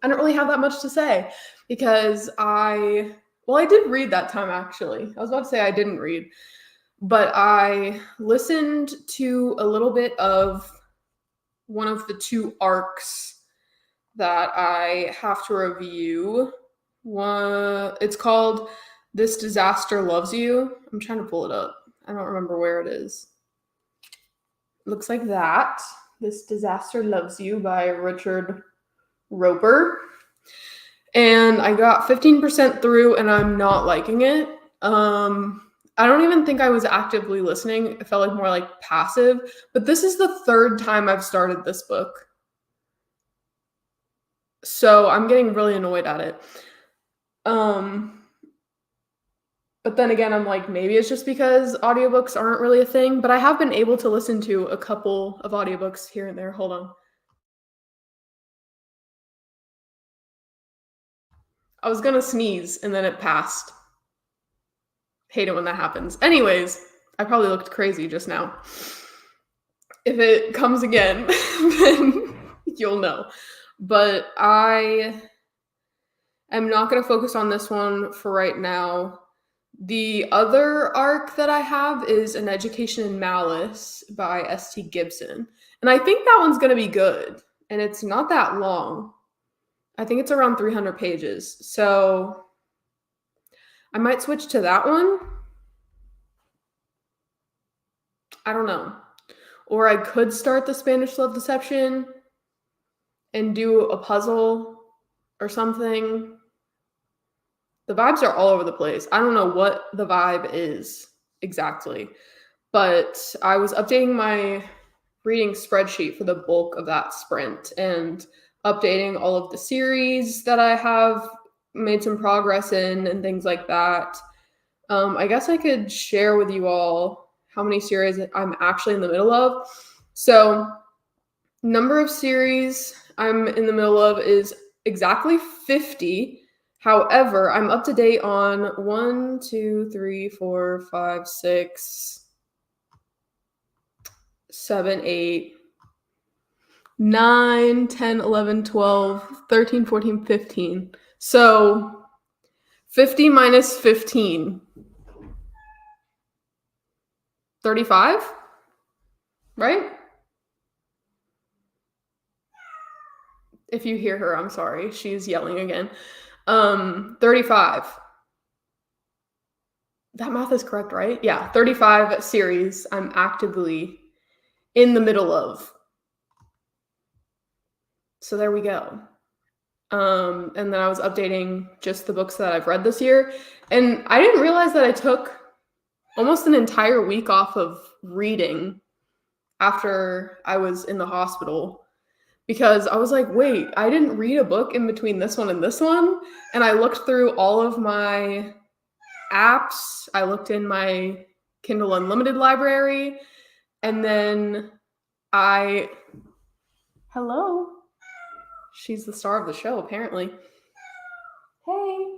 I don't really have that much to say because I did read that time actually. I was about to say I didn't read, but I listened to a little bit of one of the two arcs that I have to review. It's called This Disaster Loves You. I'm trying to pull it up. I don't remember where it is. It looks like that. This Disaster Loves You by Richard Roeper. And I got 15% through and I'm not liking it. I don't even think I was actively listening. It felt like more like passive. But this is the third time I've started this book. So I'm getting really annoyed at it. But then again, I'm like, maybe it's just because audiobooks aren't really a thing. But I have been able to listen to a couple of audiobooks here and there. Hold on. I was going to sneeze and then it passed. Hate it when that happens. Anyways, I probably looked crazy just now. If it comes again, then you'll know. But I am not going to focus on this one for right now. The other arc that I have is An Education in Malice by S.T. Gibson. And I think that one's going to be good. And it's not that long. I think it's around 300 pages. So I might switch to that one. I don't know. Or I could start the Spanish Love Deception and do a puzzle or something. The vibes are all over the place. I don't know what the vibe is exactly, but I was updating my reading spreadsheet for the bulk of that sprint and updating all of the series that I have made some progress in and things like that. I guess I could share with you all how many series I'm actually in the middle of. So, number of series I'm in the middle of is exactly 50. However, I'm up to date on 1, 2, 3, 4, 5, 6, 7, 8, 9, 10, 11, 12, 13, 14, 15. So 50 minus 15. 35? Right? If you hear her, I'm sorry. She's yelling again. 35. That math is correct, right? Yeah, 35 series I'm actively in the middle of. So there we go. And then I was updating just the books that I've read this year. And I didn't realize that I took almost an entire week off of reading after I was in the hospital because I was like, wait, I didn't read a book in between this one and this one. And I looked through all of my apps. I looked in my Kindle Unlimited library. And then hello. She's the star of the show, apparently. Hey.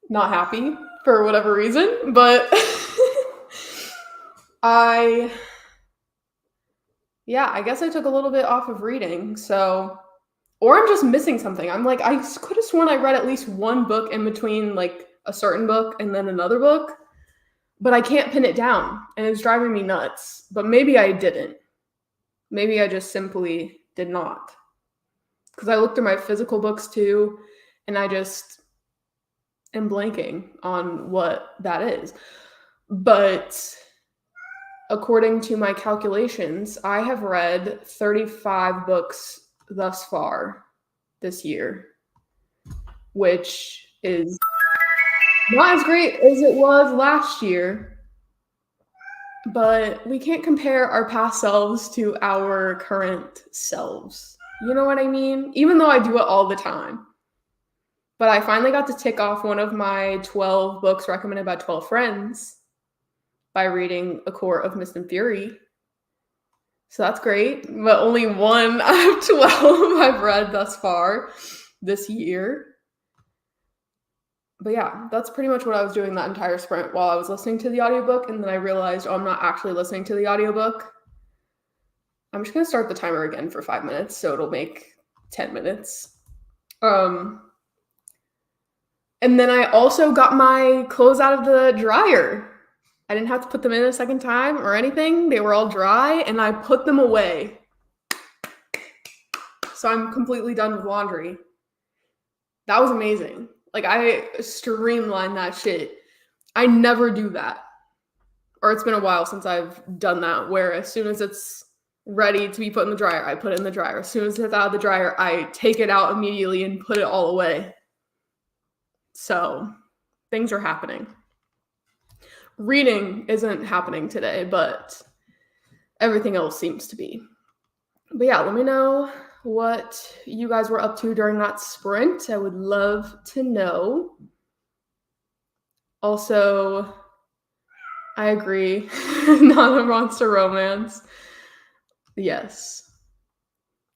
Not happy for whatever reason, but I guess I took a little bit off of reading. So, or I'm just missing something. I'm like, I could have sworn I read at least one book in between like a certain book and then another book, but I can't pin it down and it's driving me nuts. But maybe I didn't. Maybe I just simply did not. Because I looked through my physical books too, and I just am blanking on what that is. But according to my calculations, I have read 35 books thus far this year, which is not as great as it was last year. but we can't compare our past selves to our current selves. You know what I mean? Even though I do it all the time. But I finally got to tick off one of my 12 books recommended by 12 friends by reading A Court of Mist and Fury. So that's great. But only one out of 12 I've read thus far this year. But yeah, that's pretty much what I was doing that entire sprint while I was listening to the audiobook. And then I realized, oh, I'm not actually listening to the audiobook. I'm just going to start the timer again for 5 minutes, so it'll make 10 minutes. And then I also got my clothes out of the dryer. I didn't have to put them in a second time or anything. They were all dry, and I put them away. So I'm completely done with laundry. That was amazing. Like, I streamlined that shit. I never do that. Or it's been a while since I've done that, where as soon as it's ready to be put in the dryer, I put it in the dryer. As soon as it's out of the dryer, I take it out immediately and put it all away. So, things are happening. Reading isn't happening today, but everything else seems to be. But yeah, let me know what you guys were up to during that sprint. I would love to know. Also, I agree. Not a monster romance. Yes.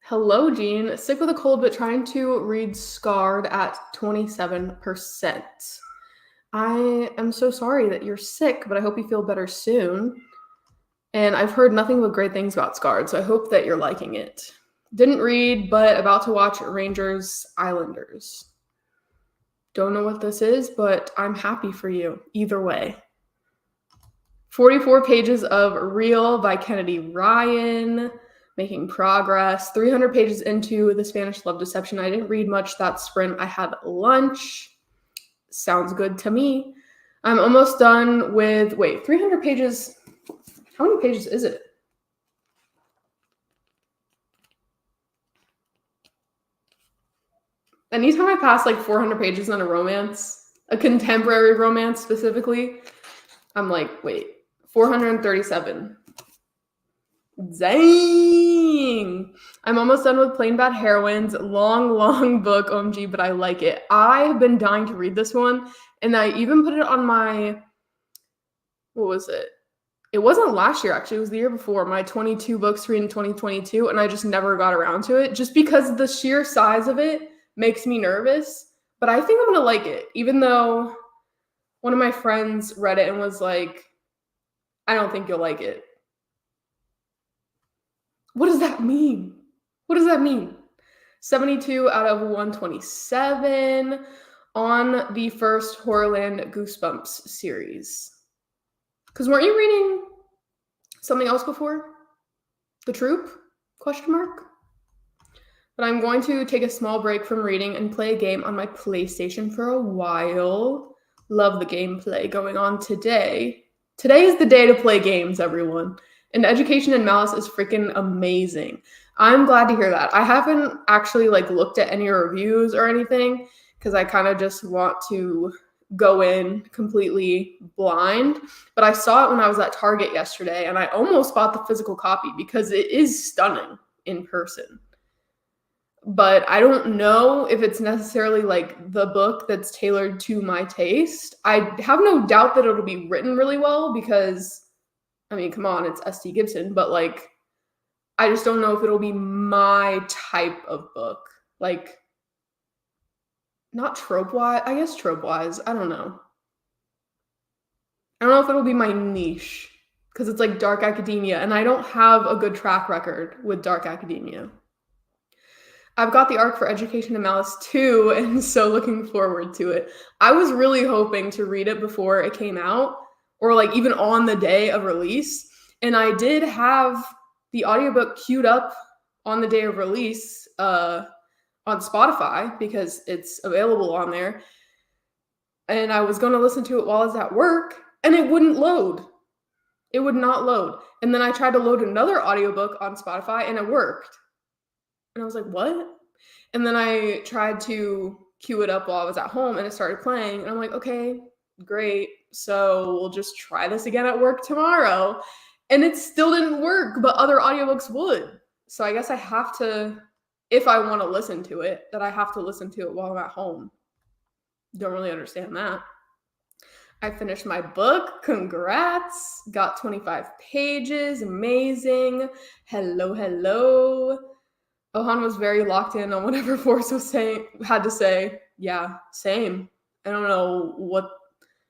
Hello, Jean. Sick with a cold, but trying to read Scarred at 27%. I am so sorry that you're sick, but I hope you feel better soon. And I've heard nothing but great things about Scarred, so I hope that you're liking it. Didn't read, but about to watch Rangers Islanders. Don't know what this is, but I'm happy for you either way. 44 pages of Real by Kennedy Ryan, making progress. 300 pages into The Spanish Love Deception. I didn't read much that sprint. I had lunch. Sounds good to me. I'm almost done with, 300 pages. How many pages is it? Anytime I pass like 400 pages on a romance, a contemporary romance specifically, I'm like, 437. Dang! I'm almost done with Plain Bad Heroines. Long book, OMG, but I like it. I've been dying to read this one, and I even put it on my, what was it? It wasn't last year, actually. It was the year before, my 22 books to read in 2022, and I just never got around to it, just because the sheer size of it makes me nervous. But I think I'm going to like it, even though one of my friends read it and was like, I don't think you'll like it. What does that mean? What does that mean? 72 out of 127 on the first Horrorland Goosebumps series. Because weren't you reading something else before? The Troop? Question mark? But I'm going to take a small break from reading and play a game on my PlayStation for a while. Love the gameplay going on today. Today is the day to play games, everyone. And Education in Malice is freaking amazing. I'm glad to hear that. I haven't actually looked at any reviews or anything because I kind of just want to go in completely blind. But I saw it when I was at Target yesterday, and I almost bought the physical copy because it is stunning in person. But I don't know if it's necessarily the book that's tailored to my taste. I have no doubt that it'll be written really well because, I mean, come on, it's S.T. Gibson, but I just don't know if it'll be my type of book. Not trope-wise, I guess trope-wise, I don't know. I don't know if it'll be my niche because it's dark academia, and I don't have a good track record with dark academia. I've got the arc for Education in Malice too, and so looking forward to it. I was really hoping to read it before it came out, or even on the day of release. And I did have the audiobook queued up on the day of release on Spotify because it's available on there. And I was going to listen to it while I was at work, and it wouldn't load. It would not load. And then I tried to load another audiobook on Spotify, and it worked. And I was like, what? And then I tried to queue it up while I was at home, and it started playing. And I'm like, okay, great. So we'll just try this again at work tomorrow. And it still didn't work, but other audiobooks would. So I guess I have to, if I want to listen to it, that I have to listen to it while I'm at home. Don't really understand that. I finished my book. Congrats. Got 25 pages. Amazing. Hello, hello. Ohan was very locked in on whatever Force was saying, had to say. Yeah, same. I don't know what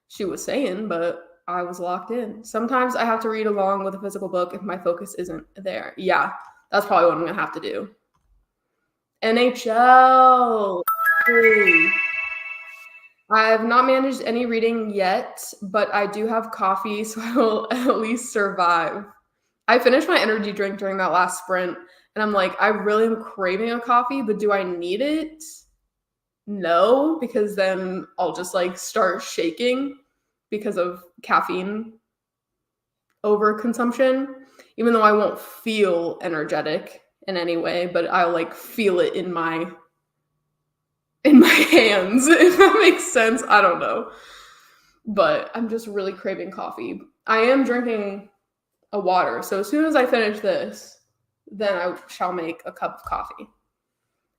she was saying, but I was locked in. Sometimes I have to read along with a physical book if my focus isn't there. Yeah, that's probably what I'm going to have to do. NHL. Hey. I have not managed any reading yet, but I do have coffee, so I will at least survive. I finished my energy drink during that last sprint, and I'm like, I really am craving a coffee, but do I need it? No, because then I'll just like start shaking because of caffeine overconsumption, even though I won't feel energetic in any way, but I'll like feel it in my hands, if that makes sense. I don't know. But I'm just really craving coffee. I am drinking a water, so as soon as I finish this, then I shall make a cup of coffee.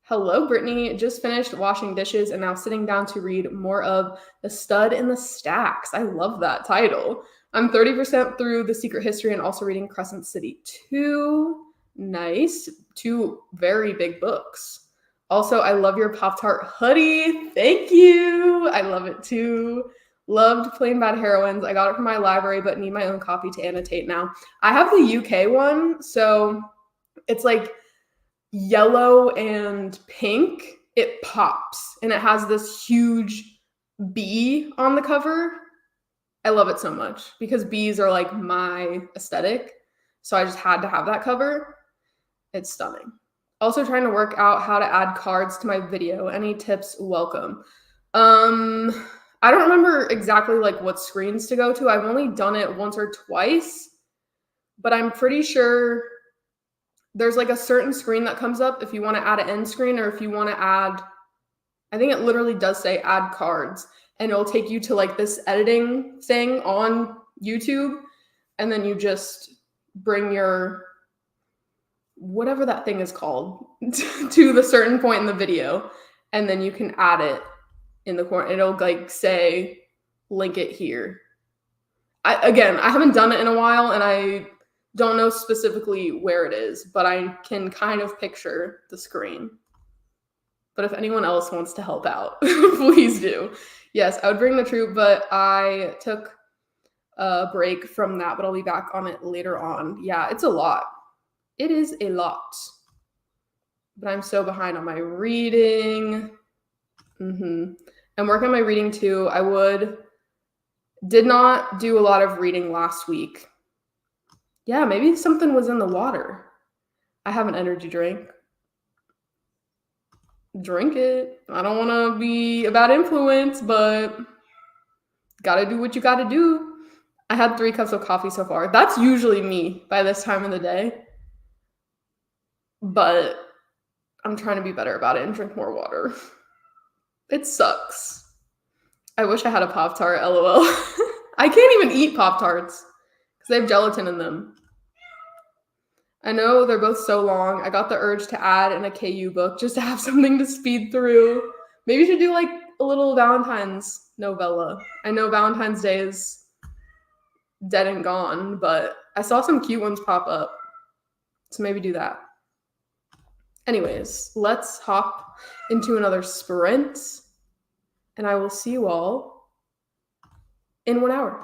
Hello, Brittany. Just finished washing dishes and now sitting down to read more of The Stud in the Stacks. I love that title. I'm 30% through The Secret History and also reading Crescent City 2. Nice. 2 very big books. Also, I love your Pop-Tart hoodie. Thank you. I love it too. Loved Plain Bad Heroines. I got it from my library, but need my own copy to annotate now. I have the UK one, so it's like yellow and pink. It pops, and it has this huge bee on the cover. I love it so much because bees are like my aesthetic, so I just had to have that cover. It's stunning. Also trying to work out how to add cards to my video. Any tips? Welcome. I don't remember exactly like what screens to go to. I've only done it once or twice, but I'm pretty sure there's like a certain screen that comes up if you want to add an end screen or if you want to add, I think it literally does say add cards, and it'll take you to like this editing thing on YouTube, and then you just bring your whatever that thing is called to the certain point in the video, and then you can add it in the corner. It'll like say link it here. I haven't done it in a while, and I don't know specifically where it is, but I can kind of picture the screen. But if anyone else wants to help out, please do. Yes, I would bring the troop, but I took a break from that, but I'll be back on it later on. Yeah, it's a lot. It is a lot. But I'm so behind on my reading. I'm working on my reading too. Did not do a lot of reading last week. Yeah, maybe something was in the water. I have an energy drink. Drink it. I don't want to be a bad influence, but gotta do what you gotta do. I had 3 cups of coffee so far. That's usually me by this time of the day. But I'm trying to be better about it and drink more water. It sucks. I wish I had a Pop-Tart, LOL. I can't even eat Pop-Tarts because they have gelatin in them. I know they're both so long. I got the urge to add in a KU book just to have something to speed through. Maybe you should do like a little Valentine's novella. I know Valentine's Day is dead and gone, but I saw some cute ones pop up. So maybe do that. Anyways, let's hop into another sprint, and I will see you all in 1 hour.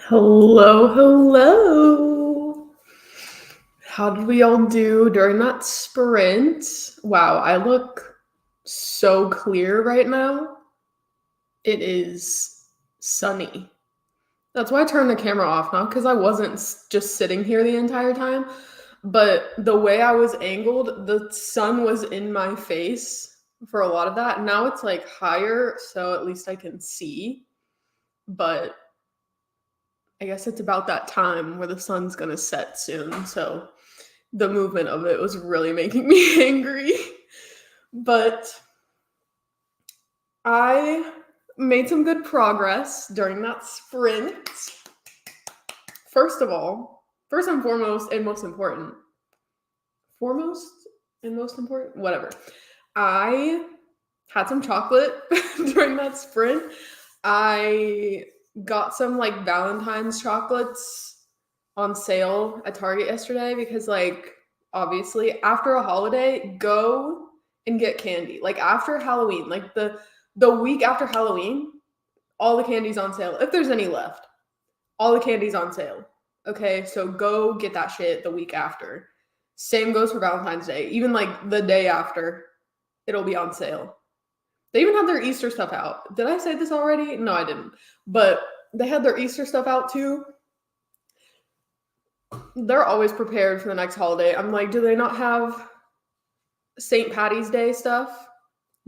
Hello. How did we all do during that sprint? Wow, I look so clear right now. It is sunny. That's why I turned the camera off, not because I wasn't just sitting here the entire time, but the way I was angled, the sun was in my face for a lot of that. Now it's like higher, so at least I can see. But I guess it's about that time where the sun's gonna set soon, so the movement of it was really making me angry. But I made some good progress during that sprint. First of all, first and foremost, and most important, whatever. I had some chocolate during that sprint. I got some like Valentine's chocolates on sale at Target yesterday because like obviously after a holiday, go and get candy. Like after Halloween, like the week after Halloween, all the candy's on sale. If there's any left, all the candy's on sale. Okay, so go get that shit the week after. Same goes for Valentine's Day. Even like the day after, it'll be on sale. They even had their Easter stuff out. Did I say this already? No, I didn't. But they had their Easter stuff out too. They're always prepared for the next holiday. I'm like, do they not have St. Patty's Day stuff?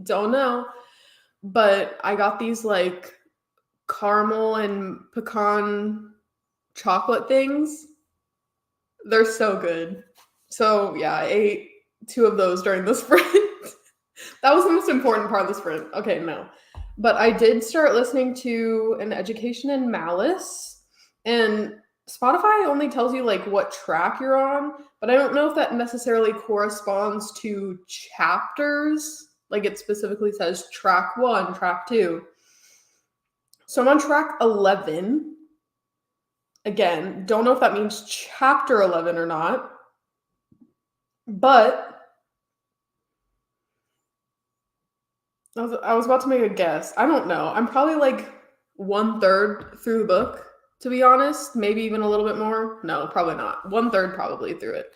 Don't know. But I got these like caramel and pecan chocolate things. They're so good. So yeah, I ate 2 of those during the sprint. That was the most important part of the sprint. Okay, no. But I did start listening to An Education in Malice, and Spotify only tells you like what track you're on, but I don't know if that necessarily corresponds to chapters. Like it specifically says track 1, track 2. So I'm on track 11. Again, don't know if that means chapter 11 or not, but I was about to make a guess. I don't know. I'm probably like 1/3 through the book, to be honest. Maybe even a little bit more. No, probably not. 1/3 probably through it.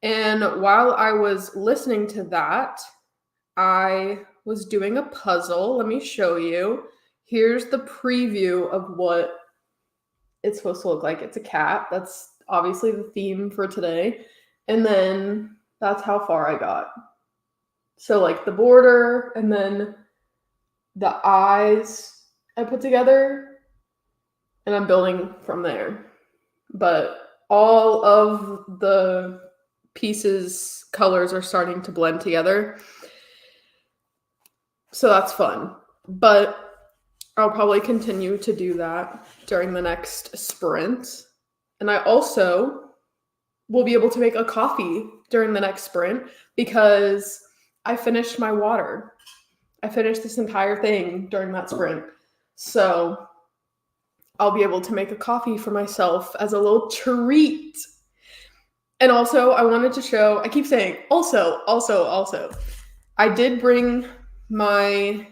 And while I was listening to that, I was doing a puzzle. Let me show you. Here's the preview of what it's supposed to look like. It's a cat. That's obviously the theme for today. And then that's how far I got. So like the border and then the eyes I put together, and I'm building from there. But all of the pieces, colors are starting to blend together. So that's fun. But I'll probably continue to do that during the next sprint. And I also will be able to make a coffee during the next sprint because I finished my water. I finished this entire thing during that sprint. So I'll be able to make a coffee for myself as a little treat. And also, I wanted to show, I keep saying also. I did bring my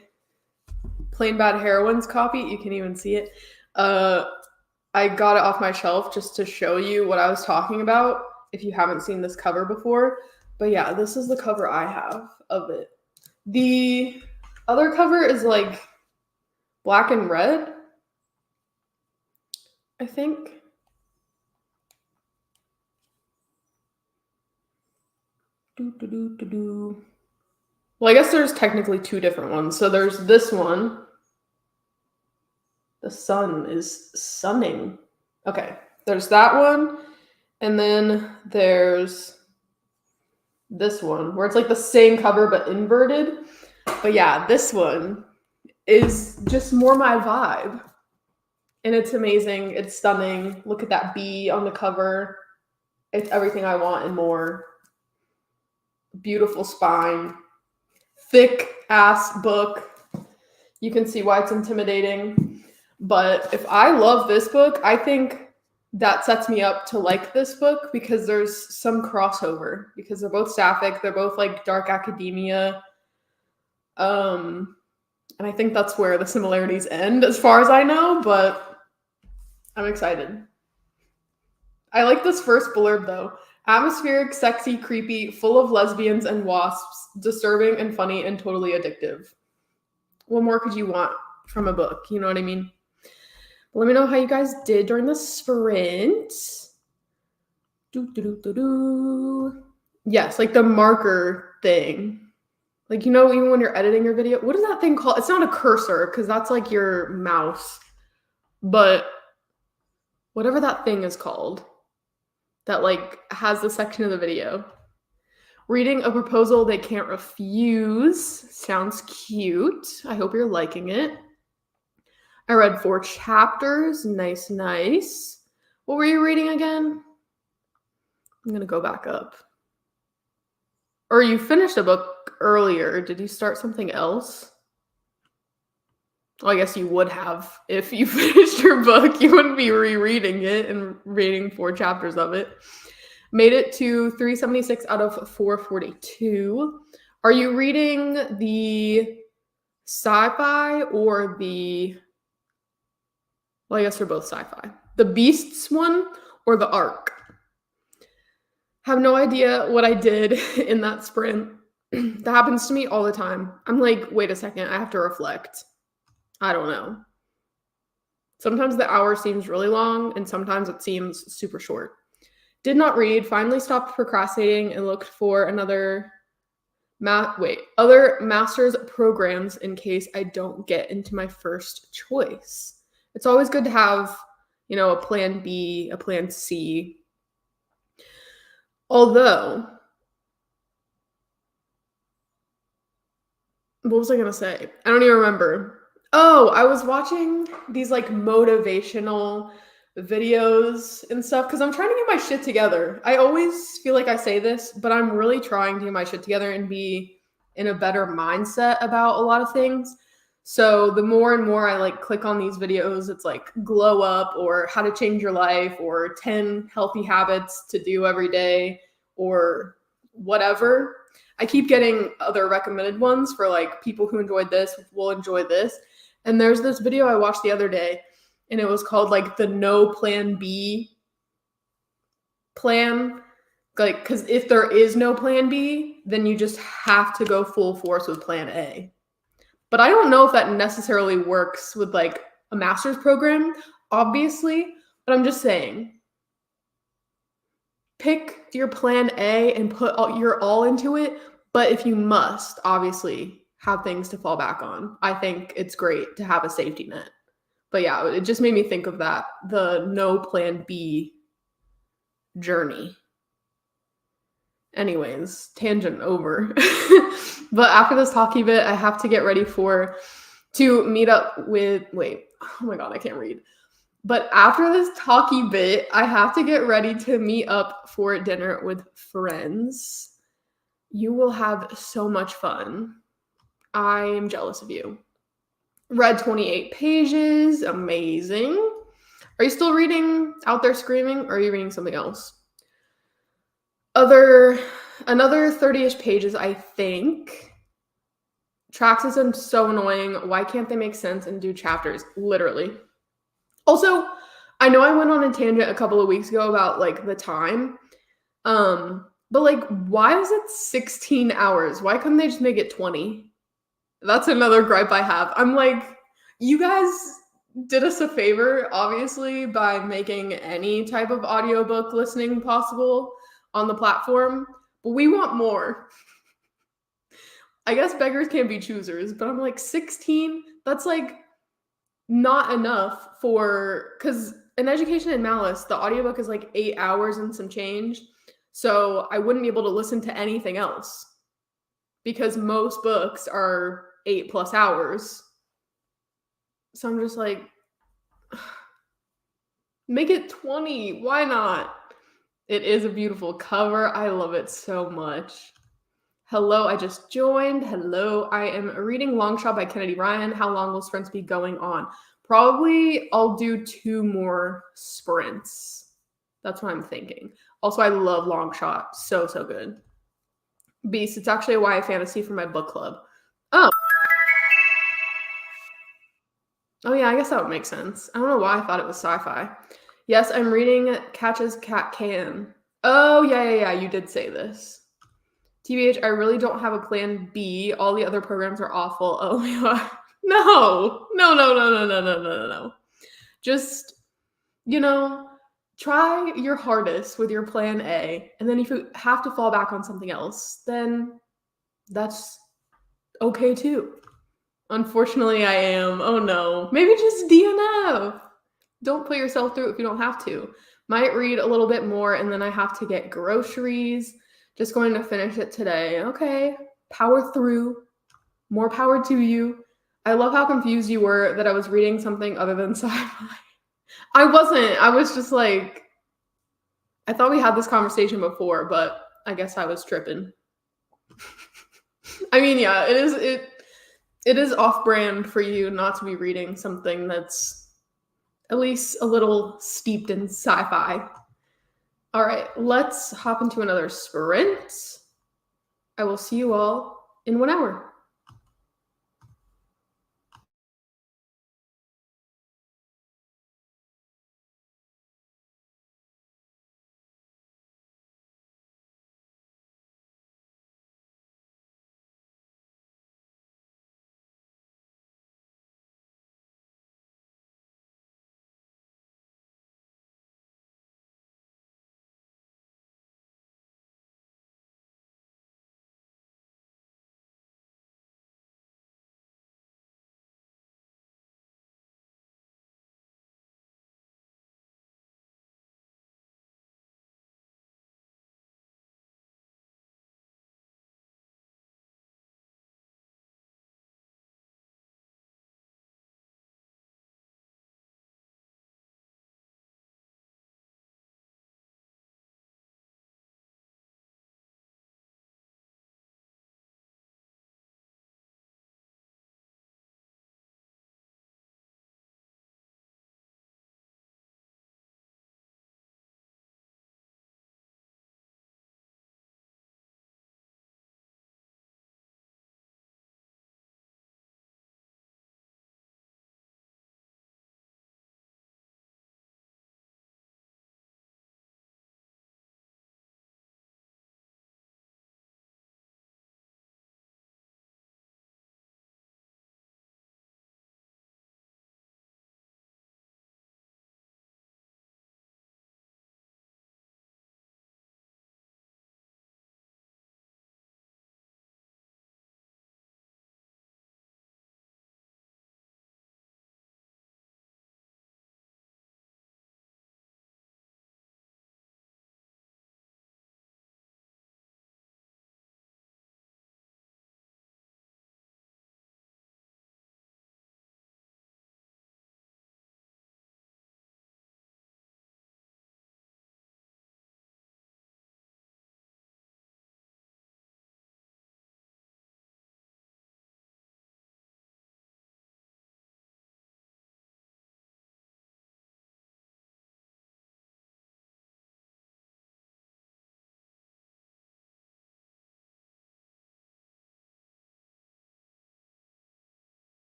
Plain Bad Heroines copy. You can even see it. I got it off my shelf just to show you what I was talking about if you haven't seen this cover before. But yeah, this is the cover I have of it. The other cover is like black and red, I think. Well, I guess there's technically 2 different ones. So there's this one. The sun is sunning. Okay, there's that one. And then there's this one where it's like the same cover but inverted. But yeah, this one is just more my vibe. And it's amazing. It's stunning. Look at that bee on the cover. It's everything I want and more. Beautiful spine. Thick ass book. You can see why it's intimidating. But if I love this book, I think that sets me up to like this book because there's some crossover because they're both sapphic. They're both like dark academia. And I think that's where the similarities end as far as I know, but I'm excited. I like this first blurb though. Atmospheric, sexy, creepy, full of lesbians and wasps, disturbing and funny and totally addictive. What more could you want from a book? You know what I mean? But let me know how you guys did during the sprint. Yes, like the marker thing. Like, you know, even when you're editing your video, what is that thing called? It's not a cursor because that's like your mouse. But whatever that thing is called that like has the section of the video. Reading a proposal they can't refuse. Sounds cute. I hope you're liking it. I read 4 chapters. Nice, nice. What were you reading again? I'm going to go back up. Or you finished a book earlier. Did you start something else? Well, I guess you would have. If you finished your book, you wouldn't be rereading it and reading 4 chapters of it. Made it to 376 out of 442. Are you reading the sci-fi or the... Well, I guess they're both sci-fi. The Beasts one or the Ark? Have no idea what I did in that sprint. That happens to me all the time. I'm like, wait a second, I have to reflect. I don't know. Sometimes the hour seems really long and sometimes it seems super short. Did not read, finally stopped procrastinating and looked for other master's programs in case I don't get into my first choice. It's always good to have, you know, a plan B, a plan C. Although, what was I going to say? I don't even remember. Oh, I was watching these like motivational videos and stuff because I'm trying to get my shit together. I always feel like I say this, but I'm really trying to get my shit together and be in a better mindset about a lot of things. So the more and more I like click on these videos, it's like glow up or how to change your life or 10 healthy habits to do every day or whatever. I keep getting other recommended ones for like people who enjoyed this will enjoy this. And there's this video I watched the other day and it was called like the no plan B plan. Like, because if there is no plan B, then you just have to go full force with plan A. But I don't know if that necessarily works with like a master's program, obviously, but I'm just saying, pick your plan A and put your all into it. But if you must, obviously, have things to fall back on. I think it's great to have a safety net. But yeah, it just made me think of that, the no plan B journey. Anyways, tangent over. But after this talky bit, I have to get ready to meet up with, oh my God, I can't read. But after this talky bit, I have to get ready to meet up for dinner with friends. You will have so much fun. I'm jealous of you. Read 28 pages. Amazing. Are you still reading Out There Screaming or are you reading something else? Another 30-ish pages, I think. Tracks isn't so annoying. Why can't they make sense and do chapters? Literally. Also, I know I went on a tangent a couple of weeks ago about like the time. But like, why is it 16 hours? Why couldn't they just make it 20? That's another gripe I have. I'm like, you guys did us a favor, obviously, by making any type of audiobook listening possible on the platform, but we want more. I guess beggars can't be choosers, but I'm like 16, that's like not enough because in Education and Malice, the audiobook is like 8 hours and some change. So I wouldn't be able to listen to anything else because most books are 8+ hours. So I'm just like, make it 20. Why not? It is a beautiful cover. I love it so much. Hello, I just joined. Hello, I am reading Long Shot by Kennedy Ryan. How long will sprints be going on? Probably I'll do 2 more sprints. That's what I'm thinking. Also, I love Long Shot. So good. Beast, it's actually a YA fantasy for my book club. Oh, Oh, yeah, I guess that would make sense. I don't know why I thought it was sci-fi. Yes, I'm reading Catch as Cat Can. Oh, yeah, yeah, yeah, you did say this. TBH, I really don't have a plan B. All the other programs are awful. Oh my god. No. No, no, no, no, no, no, no, no, no. Just, you know, try your hardest with your plan A. And then if you have to fall back on something else, then that's okay too. Unfortunately, I am. Oh no. Maybe just DNF. Don't put yourself through it if you don't have to. Might read a little bit more and then I have to get groceries. Just going to finish it today. Okay. Power through. More power to you. I love how confused you were that I was reading something other than sci-fi. I wasn't. I was just like, I thought we had this conversation before, but I guess I was tripping. I mean, yeah, it is off-brand for you not to be reading something that's at least a little steeped in sci-fi. All right, let's hop into another sprint. I will see you all in 1 hour.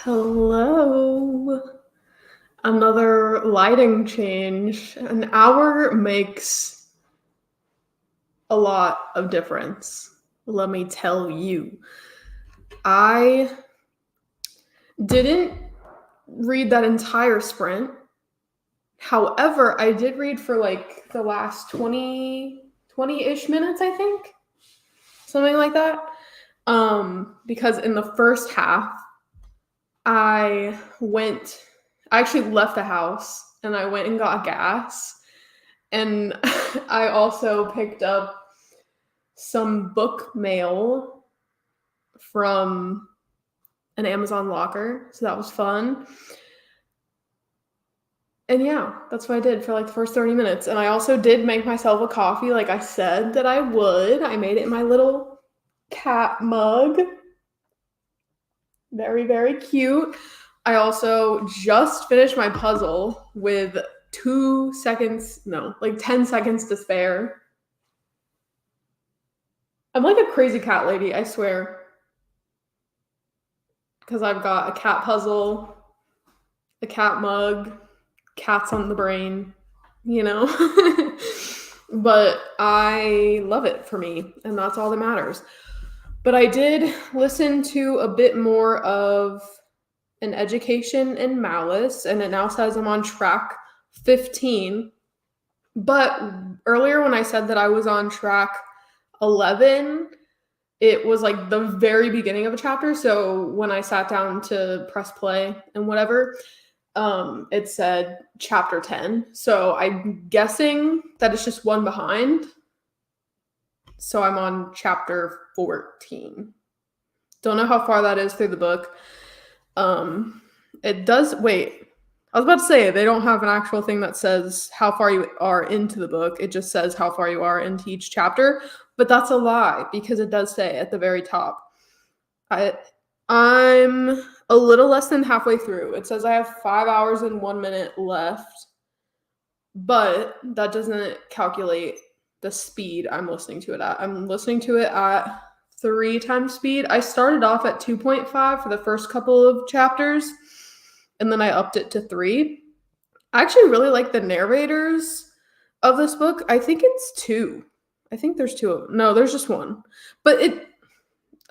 Hello. Another lighting change. An hour makes a lot of difference. Let me tell you. I didn't read that entire sprint. However, I did read for like the last 20-ish minutes, I think. Something like that. Because in the first half, I actually left the house and I went and got gas. And I also picked up some book mail from an Amazon locker. So that was fun. And yeah, that's what I did for like the first 30 minutes. And I also did make myself a coffee like I said that I would. I made it in my little cat mug. Very, very cute. I also just finished my puzzle with 10 seconds to spare. I'm like a crazy cat lady, I swear. Because I've got a cat puzzle, a cat mug, cats on the brain, you know? But I love it for me, and that's all that matters. But I did listen to a bit more of An Education in Malice, and it now says I'm on track 15. But earlier when I said that I was on track 11, it was like the very beginning of a chapter. So when I sat down to press play and whatever, it said chapter 10. So I'm guessing that it's just one behind. So I'm on chapter 14. Don't know how far that is through the book. It does, wait, I was about to say, they don't have an actual thing that says how far you are into the book. It just says how far you are into each chapter, but that's a lie because it does say at the very top. I'm a little less than halfway through. It says I have 5 hours and 1 minute left, but that doesn't calculate the speed I'm listening to it at. I'm listening to it at 3 times speed. I started off at 2.5 for the first couple of chapters, and then I upped it to 3. I actually really like the narrators of this book. I think it's 2. I think there's 2 of them. No, there's just 1. But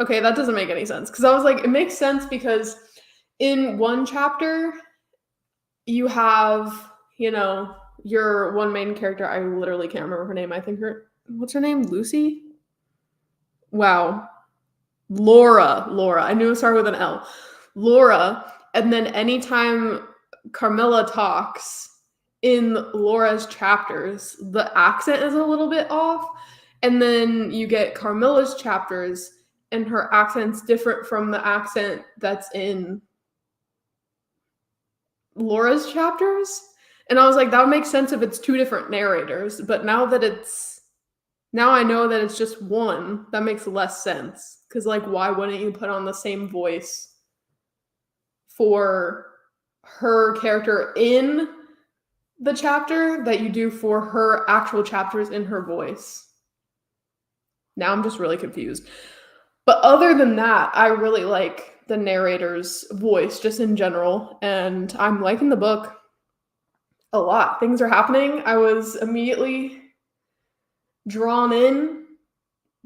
okay, that doesn't make any sense because I was like, it makes sense because in one chapter, you have, your one main character. I literally can't remember her name. I think what's her name? Lucy? Wow. Laura. I knew it started with an L. Laura. And then anytime Carmilla talks in Laura's chapters, the accent is a little bit off. And then you get Carmilla's chapters, and her accent's different from the accent that's in Laura's chapters. And I was like, that would make sense if it's 2 different narrators. But now I know that it's just one, that makes less sense. Because, like, why wouldn't you put on the same voice for her character in the chapter that you do for her actual chapters in her voice? Now I'm just really confused. But other than that, I really like the narrator's voice just in general. And I'm liking the book a lot. Things are happening. I was immediately drawn in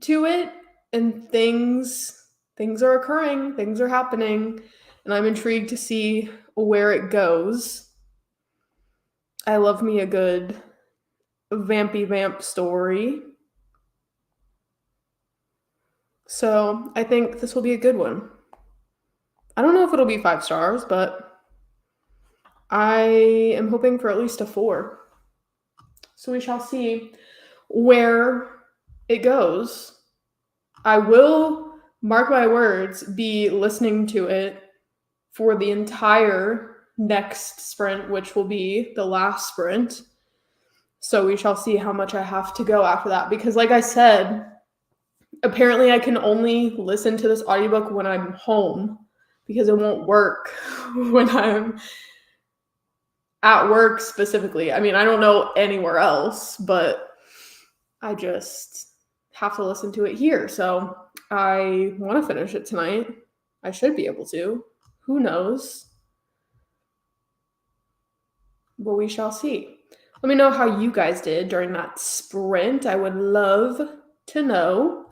to it, and things are occurring, things are happening, and I'm intrigued to see where it goes. I love me a good vampy vamp story. So I think this will be a good one. I don't know if it'll be 5 stars, but I am hoping for at least a 4. So we shall see where it goes. I will, mark my words, be listening to it for the entire next sprint, which will be the last sprint. So we shall see how much I have to go after that. Because like I said, apparently I can only listen to this audiobook when I'm home because it won't work when I'm at work specifically. I mean, I don't know anywhere else, but I just have to listen to it here. So I want to finish it tonight. I should be able to. Who knows? But we shall see. Let me know how you guys did during that sprint. I would love to know.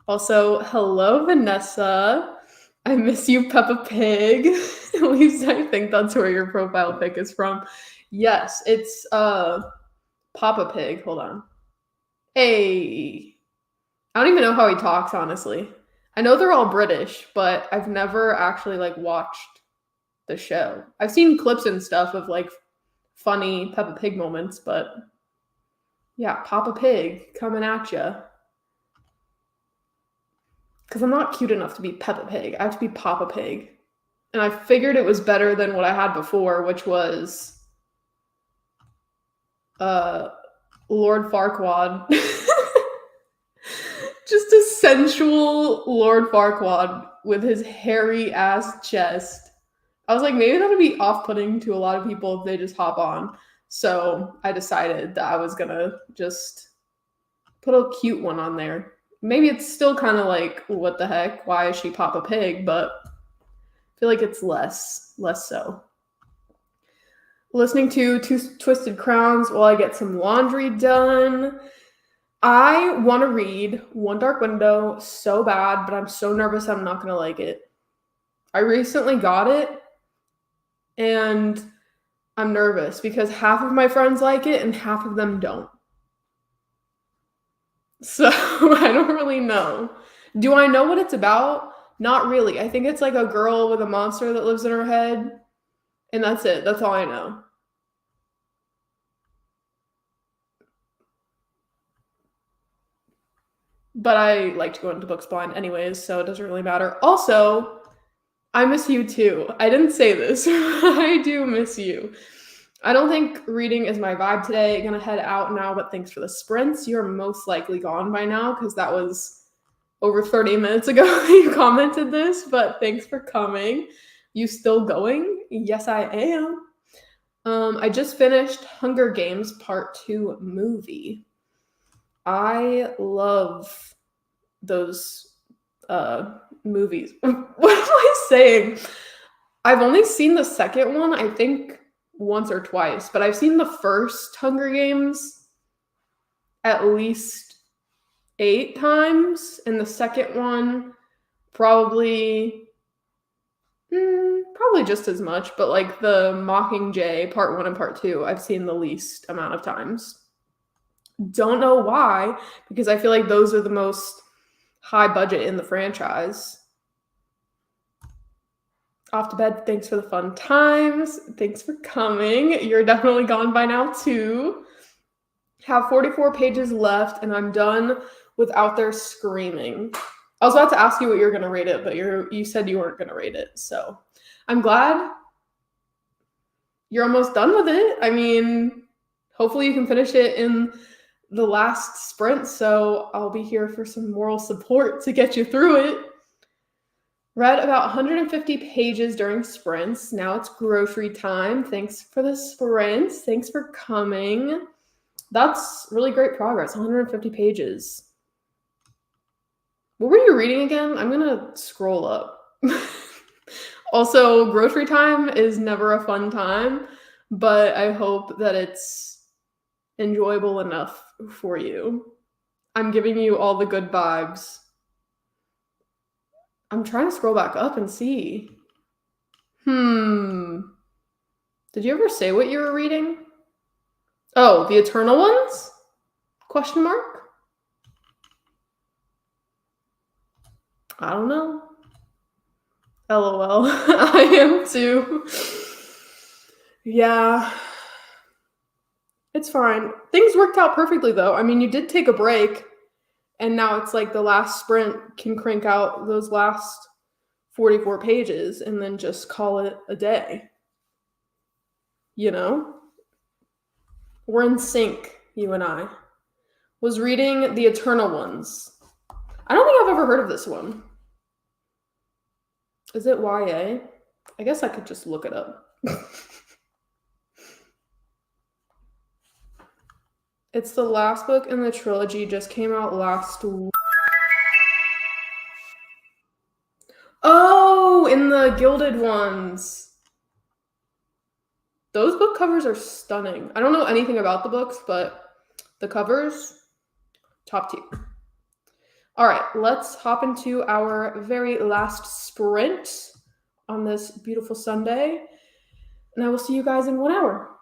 Also, hello, Vanessa. I miss you, Peppa Pig. At least I think that's where your profile pic is from. Yes, it's Papa Pig. Hold on. Hey. I don't even know how he talks, honestly. I know they're all British, but I've never actually like watched the show. I've seen clips and stuff of like funny Peppa Pig moments, but yeah, Papa Pig coming at ya. Because I'm not cute enough to be Peppa Pig. I have to be Papa Pig. And I figured it was better than what I had before, which was Lord Farquaad. Just a sensual Lord Farquaad with his hairy ass chest. I was like, maybe that would be off-putting to a lot of people if they just hop on. So I decided that I was gonna just put a cute one on there. Maybe it's still kind of like, what the heck? Why is she Papa Pig? But I feel like it's less so. Listening to Two Twisted Crowns while I get some laundry done. I want to read One Dark Window so bad, but I'm so nervous I'm not going to like it. I recently got it, and I'm nervous because half of my friends like it and half of them don't. So I don't really know. Do I know what it's about? Not really. I think it's like a girl with a monster that lives in her head, and that's it. That's all I know. But I like to go into books blind anyways, so it doesn't really matter. Also, I miss you too. I didn't say this. I do miss you. I don't think reading is my vibe today. Gonna head out now, but thanks for the sprints. You're most likely gone by now because that was over 30 minutes ago you commented this, but thanks for coming. You still going? Yes, I am. I just finished Hunger Games Part 2 movie. I love those movies. What am I saying? I've only seen the second one, I think once or twice, but I've seen the first Hunger Games at least 8 times, and the second one probably just as much, but like the Mockingjay Part 1 and Part 2, I've seen the least amount of times. Don't know why, because I feel like those are the most high budget in the franchise. Off to bed. Thanks for the fun times. Thanks for coming. You're definitely gone by now too. Have 44 pages left and I'm done with Out There Screaming. I was about to ask you what you're going to rate it, but you said you weren't going to rate it. So I'm glad you're almost done with it. I mean, hopefully you can finish it in the last sprint. So I'll be here for some moral support to get you through it. Read about 150 pages during sprints. Now it's grocery time. Thanks for the sprints. Thanks for coming. That's really great progress. 150 pages. What were you reading again? I'm going to scroll up. Also, grocery time is never a fun time, but I hope that it's enjoyable enough for you. I'm giving you all the good vibes. I'm trying to scroll back up and see. Did you ever say what you were reading? Oh, The Eternal Ones? Question mark? I don't know. LOL. I am too. Yeah. It's fine. Things worked out perfectly though. I mean, you did take a break, and now it's like the last sprint can crank out those last 44 pages and then just call it a day. You know? We're in sync, you and I. Was reading The Eternal Ones. I don't think I've ever heard of this one. Is it YA? I guess I could just look it up. It's the last book in the trilogy, just came out last week. Oh, in the gilded ones. Those book covers are stunning. I don't know anything about the books, but the covers, top tier. All right, let's hop into our very last sprint on this beautiful Sunday. And I will see you guys in 1 hour.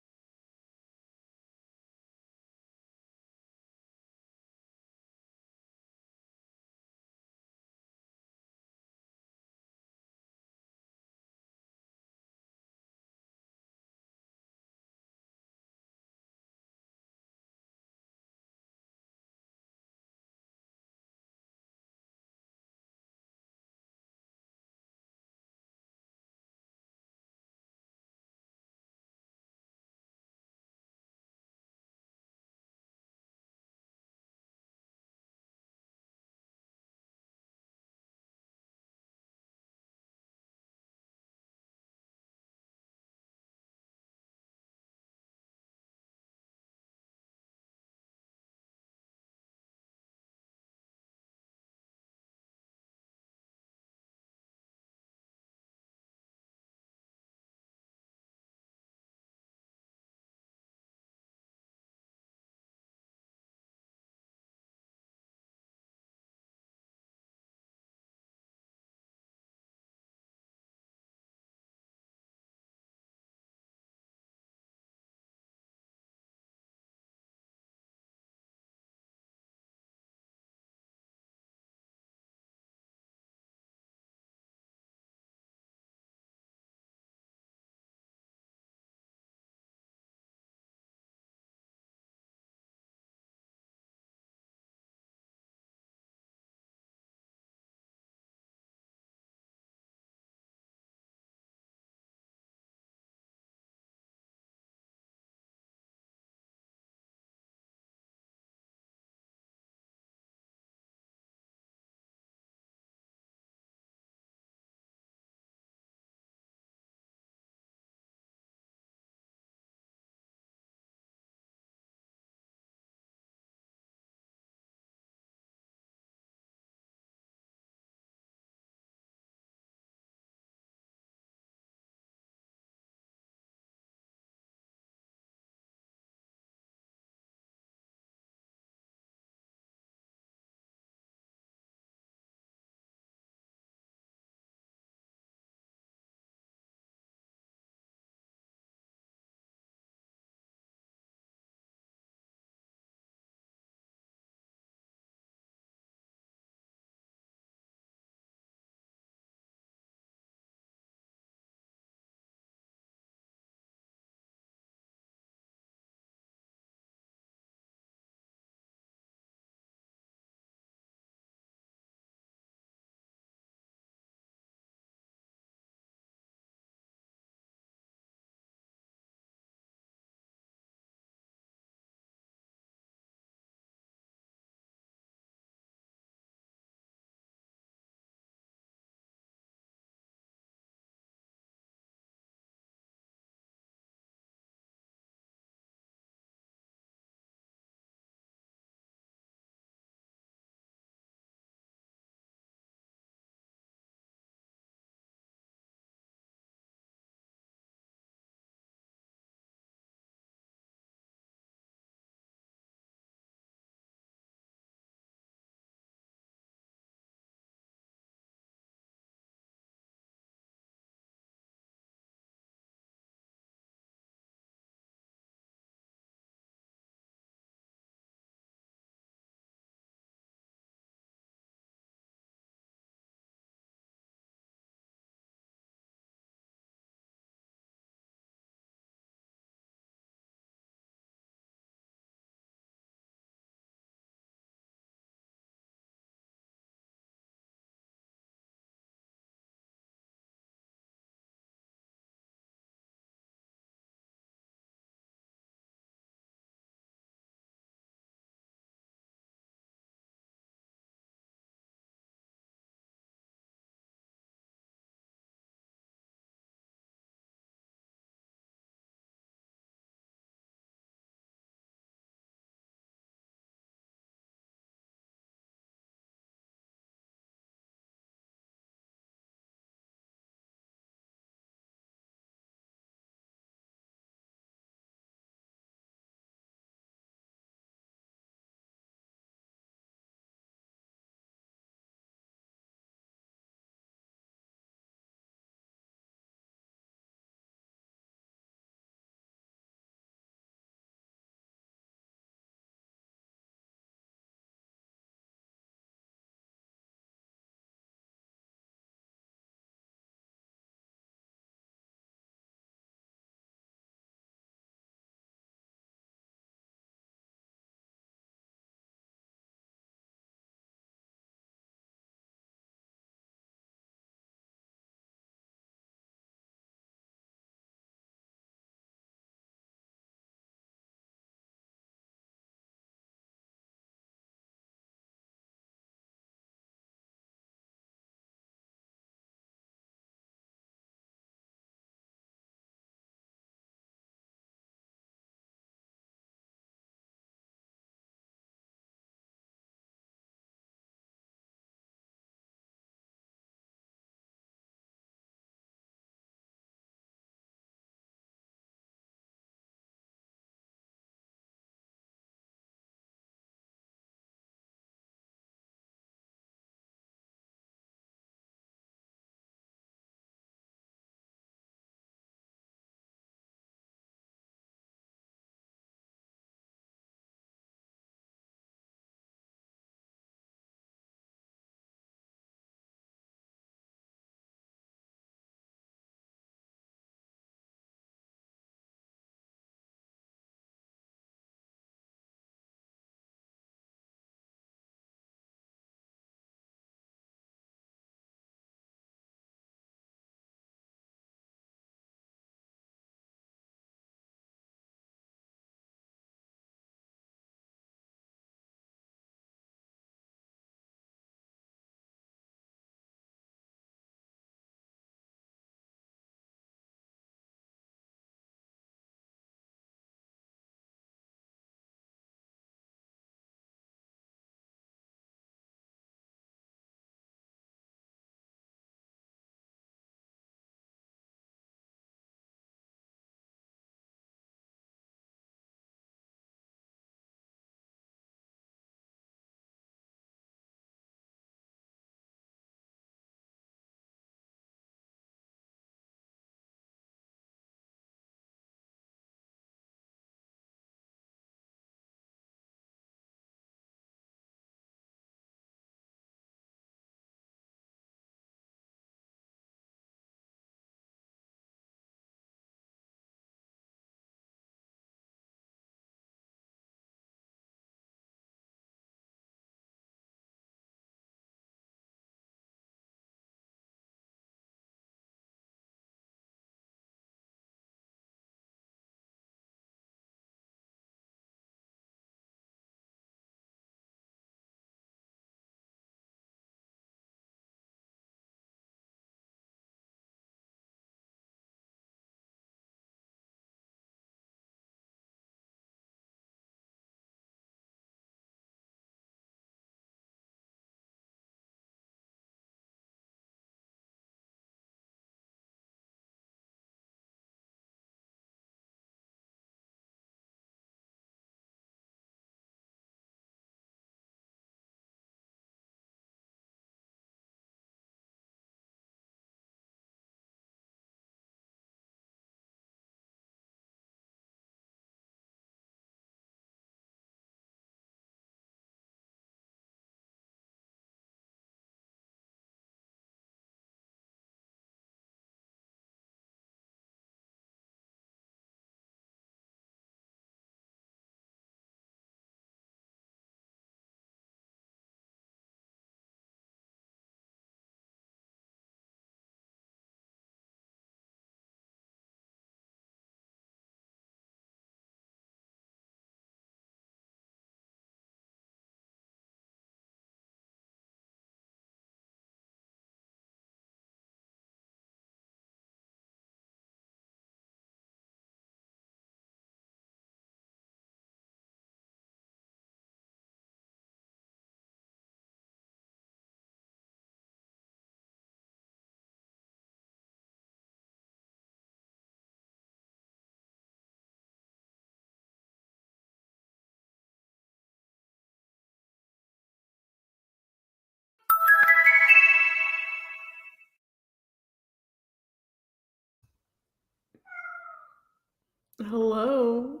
Hello.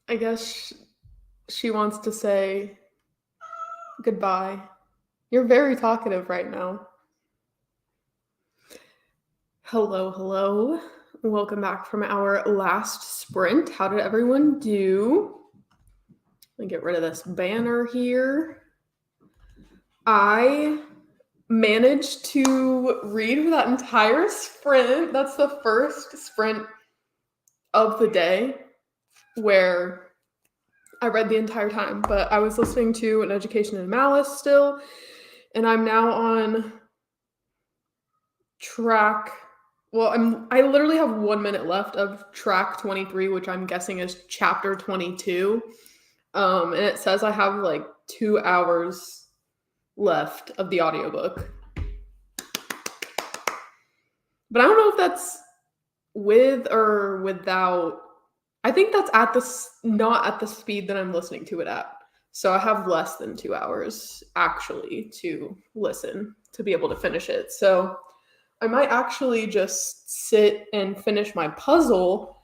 I guess she wants to say goodbye. You're very talkative right now. Hello, hello. Welcome back from our last sprint. How did everyone do? Let me get rid of this banner here. I managed to read for that entire sprint. That's the first sprint of the day where I read the entire time, but I was listening to An Education in Malice still, and I'm now on track. Well, I literally have 1 minute left of track 23, which I'm guessing is chapter 22. And it says I have like 2 hours left of the audiobook. But I don't know if that's with or without. I think that's not at the speed that I'm listening to it at. So I have less than 2 hours actually to listen to be able to finish it. So I might actually just sit and finish my puzzle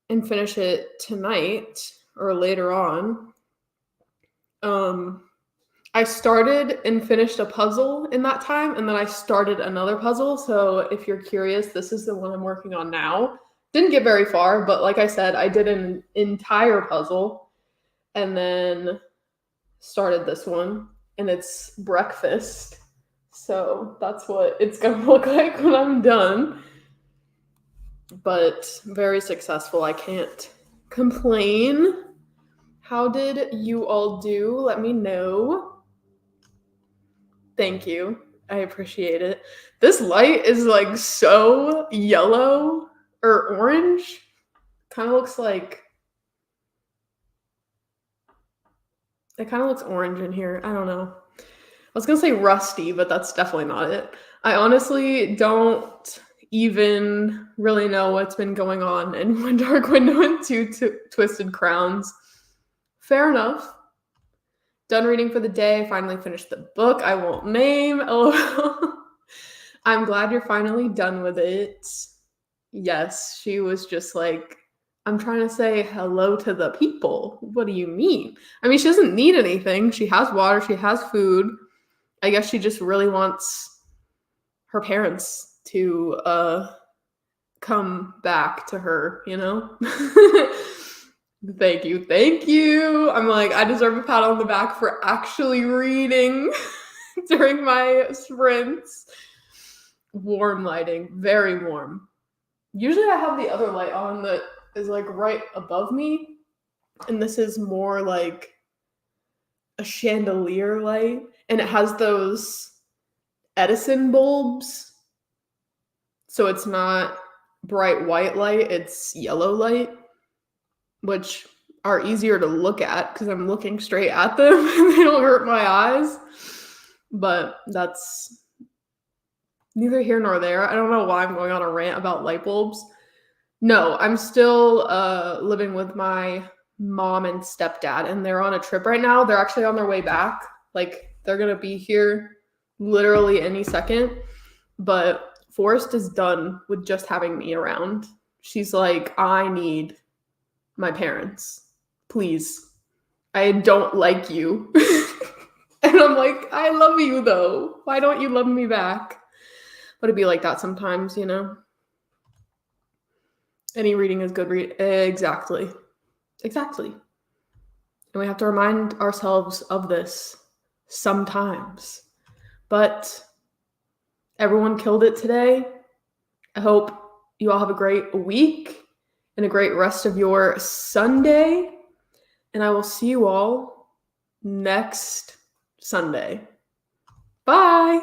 and finish it tonight or later on. I started and finished a puzzle in that time, and then I started another puzzle. So if you're curious, this is the one I'm working on now. Didn't get very far, but like I said, I did an entire puzzle and then started this one, and it's breakfast. So that's what it's gonna look like when I'm done. But very successful. I can't complain. How did you all do? Let me know. Thank you. I appreciate it. This light is like so yellow or orange. Kind of looks like it kind of looks orange in here. I don't know. I was gonna say rusty, but that's definitely not it. I honestly don't even really know what's been going on in One Dark Window and Two Twisted Crowns. Fair enough. Done reading for the day. Finally finished the book I won't name. LOL. I'm glad you're finally done with it. Yes, she was just like, I'm trying to say hello to the people. What do you mean? I mean, she doesn't need anything. She has water, she has food. I guess she just really wants her parents to come back to her, you know? Thank you. Thank you. I'm like, I deserve a pat on the back for actually reading during my sprints. Warm lighting, very warm. Usually I have the other light on that is like right above me, and this is more like a chandelier light, and it has those Edison bulbs. So it's not bright white light, it's yellow light, which are easier to look at because I'm looking straight at them and they don't hurt my eyes. But that's neither here nor there. I don't know why I'm going on a rant about light bulbs. No, I'm still living with my mom and stepdad, and they're on a trip right now. They're actually on their way back. Like, they're going to be here literally any second. But Forrest is done with just having me around. She's like, I need my parents. Please. I don't like you. And I'm like, I love you though. Why don't you love me back? But it'd be like that sometimes, you know? Any reading is good read. Exactly. Exactly. And we have to remind ourselves of this sometimes. But everyone killed it today. I hope you all have a great week and a great rest of your Sunday. And I will see you all next Sunday. Bye.